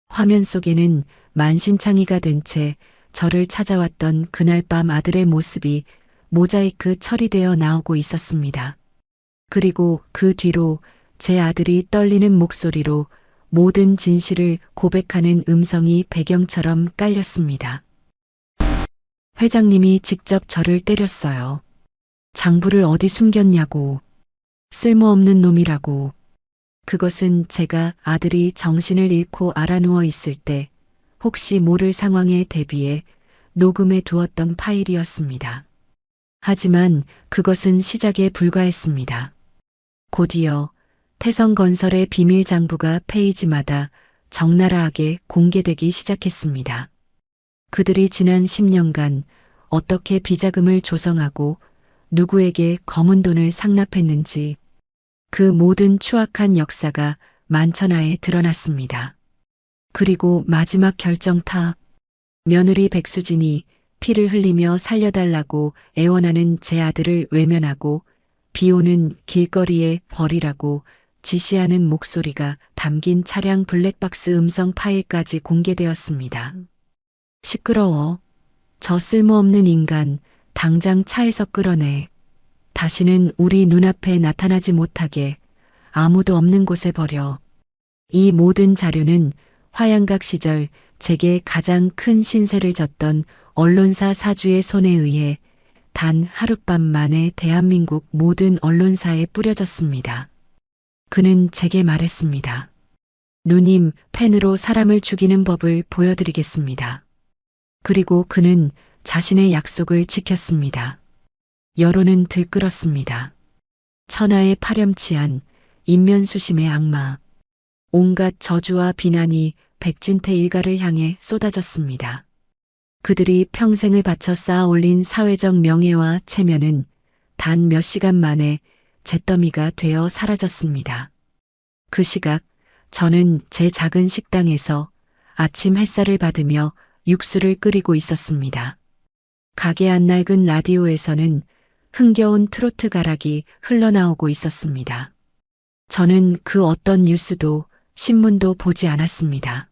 화면 속에는 만신창이가 된 채 저를 찾아왔던 그날 밤 아들의 모습이 모자이크 처리되어 나오고 있었습니다. 그리고 그 뒤로 제 아들이 떨리는 목소리로 모든 진실을 고백하는 음성이 배경처럼 깔렸습니다. 회장님이 직접 저를 때렸어요. 장부를 어디 숨겼냐고. 쓸모없는 놈이라고. 그것은 제가 아들이 정신을 잃고 알아누워 있을 때 혹시 모를 상황에 대비해 녹음해 두었던 파일이었습니다. 하지만 그것은 시작에 불과했습니다. 곧이어 태성건설의 비밀 장부가 페이지마다 적나라하게 공개되기 시작했습니다. 그들이 지난 10년간 어떻게 비자금을 조성하고 누구에게 검은 돈을 상납했는지 그 모든 추악한 역사가 만천하에 드러났습니다. 그리고 마지막 결정타. 며느리 백수진이 피를 흘리며 살려달라고 애원하는 제 아들을 외면하고 비오는 길거리에 버리라고 지시하는 목소리가 담긴 차량 블랙박스 음성 파일까지 공개되었습니다. 시끄러워. 저 쓸모없는 인간 당장 차에서 끌어내. 다시는 우리 눈앞에 나타나지 못하게 아무도 없는 곳에 버려. 이 모든 자료는 화양각 시절 제게 가장 큰 신세를 졌던 언론사 사주의 손에 의해 단 하룻밤 만에 대한민국 모든 언론사에 뿌려졌습니다. 그는 제게 말했습니다. 누님, 펜으로 사람을 죽이는 법을 보여드리겠습니다. 그리고 그는 자신의 약속을 지켰습니다. 여론은 들끓었습니다. 천하에 파렴치한 인면수심의 악마. 온갖 저주와 비난이 백진태 일가를 향해 쏟아졌습니다. 그들이 평생을 바쳐 쌓아 올린 사회적 명예와 체면은 단 몇 시간 만에 잿더미가 되어 사라졌습니다. 그 시각 저는 제 작은 식당에서 아침 햇살을 받으며 육수를 끓이고 있었습니다. 가게 안 낡은 라디오에서는 흥겨운 트로트 가락이 흘러나오고 있었습니다. 저는 그 어떤 뉴스도 신문도 보지 않았습니다.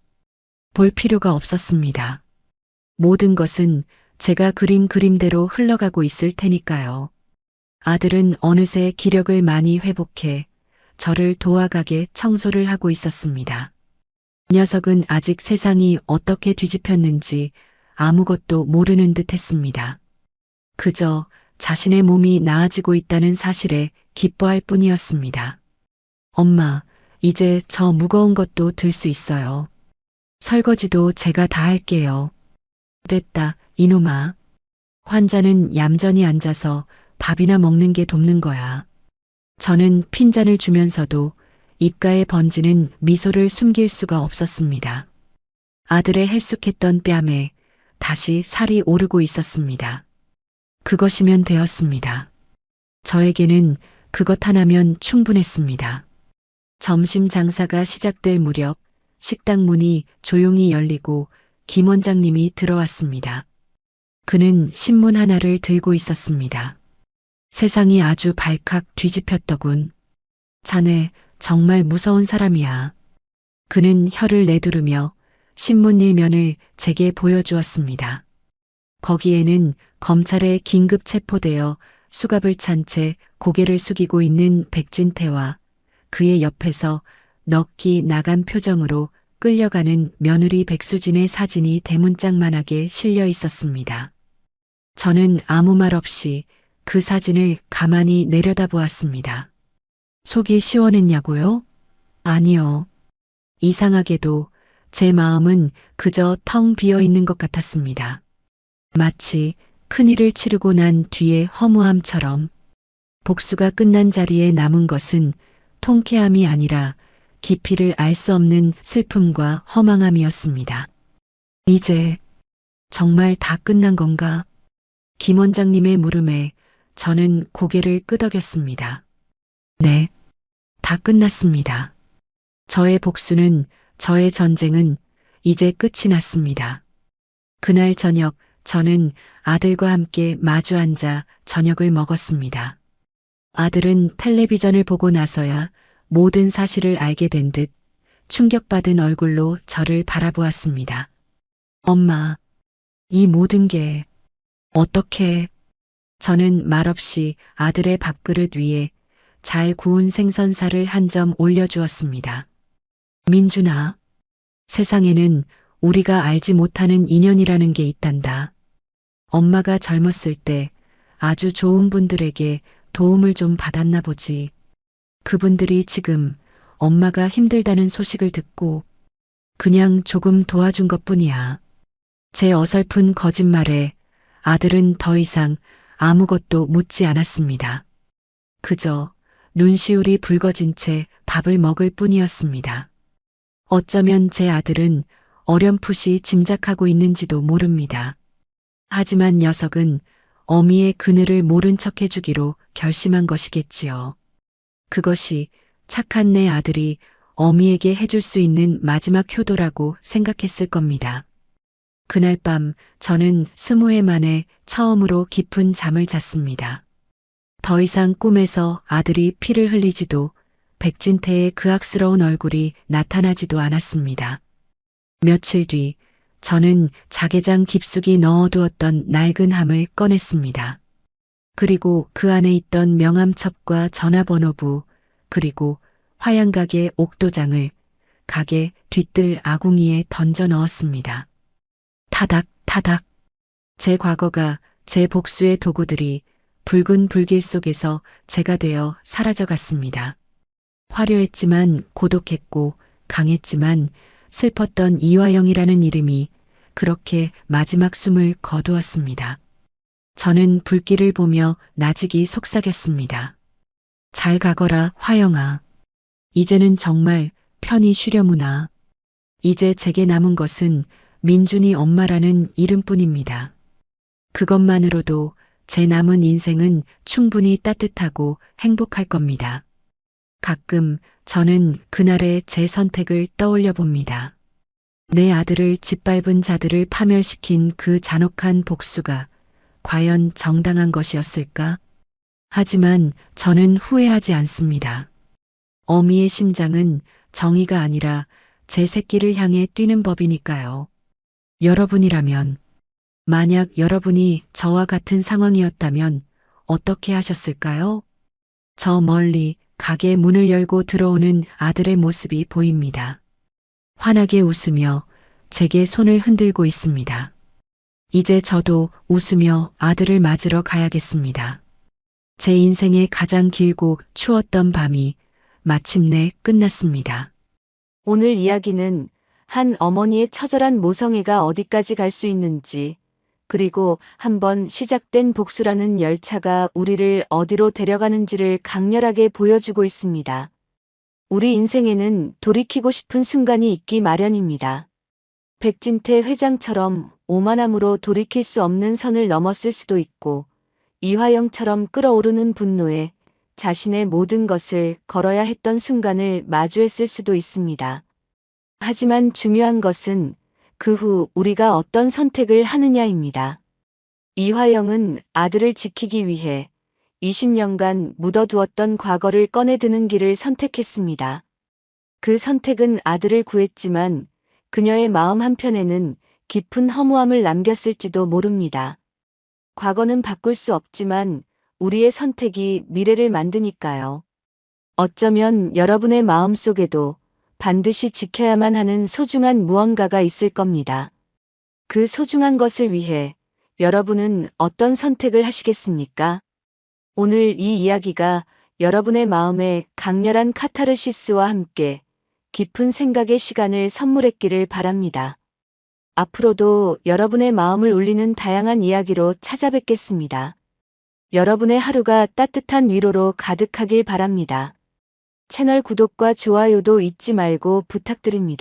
볼 필요가 없었습니다. 모든 것은 제가 그린 그림대로 흘러가고 있을 테니까요. 아들은 어느새 기력을 많이 회복해 저를 도와가게 청소를 하고 있었습니다. 녀석은 아직 세상이 어떻게 뒤집혔는지 아무것도 모르는 듯 했습니다. 그저 자신의 몸이 나아지고 있다는 사실에 기뻐할 뿐이었습니다. 엄마, 이제 저 무거운 것도 들 수 있어요. 설거지도 제가 다 할게요. 됐다, 이놈아. 환자는 얌전히 앉아서 밥이나 먹는 게 돕는 거야. 저는 핀잔을 주면서도 입가에 번지는 미소를 숨길 수가 없었습니다. 아들의 헬쑥했던 뺨에 다시 살이 오르고 있었습니다. 그것이면 되었습니다. 저에게는 그것 하나면 충분했습니다. 점심 장사가 시작될 무렵 식당 문이 조용히 열리고 김 원장님이 들어왔습니다. 그는 신문 하나를 들고 있었습니다. 세상이 아주 발칵 뒤집혔더군. 자네 정말 무서운 사람이야. 그는 혀를 내두르며 신문 일면을 제게 보여주었습니다. 거기에는 검찰에 긴급 체포되어 수갑을 찬 채 고개를 숙이고 있는 백진태와 그의 옆에서 넋이 나간 표정으로 끌려가는 며느리 백수진의 사진이 대문짝만하게 실려 있었습니다. 저는 아무 말 없이 그 사진을 가만히 내려다보았습니다. 속이 시원했냐고요? 아니요. 이상하게도 제 마음은 그저 텅 비어 있는 것 같았습니다. 마치 큰일을 치르고 난 뒤의 허무함처럼. 복수가 끝난 자리에 남은 것은 통쾌함이 아니라 깊이를 알 수 없는 슬픔과 허망함이었습니다. 이제 정말 다 끝난 건가? 김 원장님의 물음에 저는 고개를 끄덕였습니다. 네, 다 끝났습니다. 저의 복수는, 저의 전쟁은 이제 끝이 났습니다. 그날 저녁 저는 아들과 함께 마주 앉아 저녁을 먹었습니다. 아들은 텔레비전을 보고 나서야 모든 사실을 알게 된 듯 충격받은 얼굴로 저를 바라보았습니다. 엄마, 이 모든 게 어떻게? 저는 말없이 아들의 밥그릇 위에 잘 구운 생선살을 한 점 올려주었습니다. 민준아, 세상에는 우리가 알지 못하는 인연이라는 게 있단다. 엄마가 젊었을 때 아주 좋은 분들에게 도움을 좀 받았나 보지. 그분들이 지금 엄마가 힘들다는 소식을 듣고 그냥 조금 도와준 것뿐이야. 제 어설픈 거짓말에 아들은 더 이상 아무것도 묻지 않았습니다. 그저 눈시울이 붉어진 채 밥을 먹을 뿐이었습니다. 어쩌면 제 아들은 어렴풋이 짐작하고 있는지도 모릅니다. 하지만 녀석은 어미의 그늘을 모른 척 해주기로 결심한 것이겠지요. 그것이 착한 내 아들이 어미에게 해줄 수 있는 마지막 효도라고 생각했을 겁니다. 그날 밤 저는 20해 만에 처음으로 깊은 잠을 잤습니다. 더 이상 꿈에서 아들이 피를 흘리지도 백진태의 그 악스러운 얼굴이 나타나지도 않았습니다. 며칠 뒤 저는 자개장 깊숙이 넣어두었던 낡은 함을 꺼냈습니다. 그리고 그 안에 있던 명함첩과 전화번호부, 그리고 화양가게 옥도장을 가게 뒤뜰 아궁이에 던져 넣었습니다. 타닥 타닥. 제 과거가, 제 복수의 도구들이 붉은 불길 속에서 제가 되어 사라져갔습니다. 화려했지만 고독했고 강했지만 슬펐던 이화영이라는 이름이 그렇게 마지막 숨을 거두었습니다. 저는 불길을 보며 나직이 속삭였습니다. 잘 가거라, 화영아. 이제는 정말 편히 쉬려무나. 이제 제게 남은 것은 민준이 엄마라는 이름뿐입니다. 그것만으로도 제 남은 인생은 충분히 따뜻하고 행복할 겁니다. 가끔 저는 그날의 제 선택을 떠올려 봅니다. 내 아들을 짓밟은 자들을 파멸시킨 그 잔혹한 복수가 과연 정당한 것이었을까? 하지만 저는 후회하지 않습니다. 어미의 심장은 정의가 아니라 제 새끼를 향해 뛰는 법이니까요. 여러분이라면, 만약 여러분이 저와 같은 상황이었다면 어떻게 하셨을까요? 저 멀리 가게 문을 열고 들어오는 아들의 모습이 보입니다. 환하게 웃으며 제게 손을 흔들고 있습니다. 이제 저도 웃으며 아들을 맞으러 가야겠습니다. 제 인생의 가장 길고 추웠던 밤이 마침내 끝났습니다. 오늘 이야기는 한 어머니의 처절한 모성애가 어디까지 갈 수 있는지, 그리고 한번 시작된 복수라는 열차가 우리를 어디로 데려가는지를 강렬하게 보여주고 있습니다. 우리 인생에는 돌이키고 싶은 순간이 있기 마련입니다. 백진태 회장처럼 오만함으로 돌이킬 수 없는 선을 넘었을 수도 있고, 이화영처럼 끓어오르는 분노에 자신의 모든 것을 걸어야 했던 순간을 마주했을 수도 있습니다. 하지만 중요한 것은 그 후 우리가 어떤 선택을 하느냐입니다. 이화영은 아들을 지키기 위해 20년간 묻어두었던 과거를 꺼내드는 길을 선택했습니다. 그 선택은 아들을 구했지만 그녀의 마음 한편에는 깊은 허무함을 남겼을지도 모릅니다. 과거는 바꿀 수 없지만 우리의 선택이 미래를 만드니까요. 어쩌면 여러분의 마음 속에도 반드시 지켜야만 하는 소중한 무언가가 있을 겁니다. 그 소중한 것을 위해 여러분은 어떤 선택을 하시겠습니까? 오늘 이 이야기가 여러분의 마음에 강렬한 카타르시스와 함께 깊은 생각의 시간을 선물했기를 바랍니다. 앞으로도 여러분의 마음을 울리는 다양한 이야기로 찾아뵙겠습니다. 여러분의 하루가 따뜻한 위로로 가득하길 바랍니다. 채널 구독과 좋아요도 잊지 말고 부탁드립니다.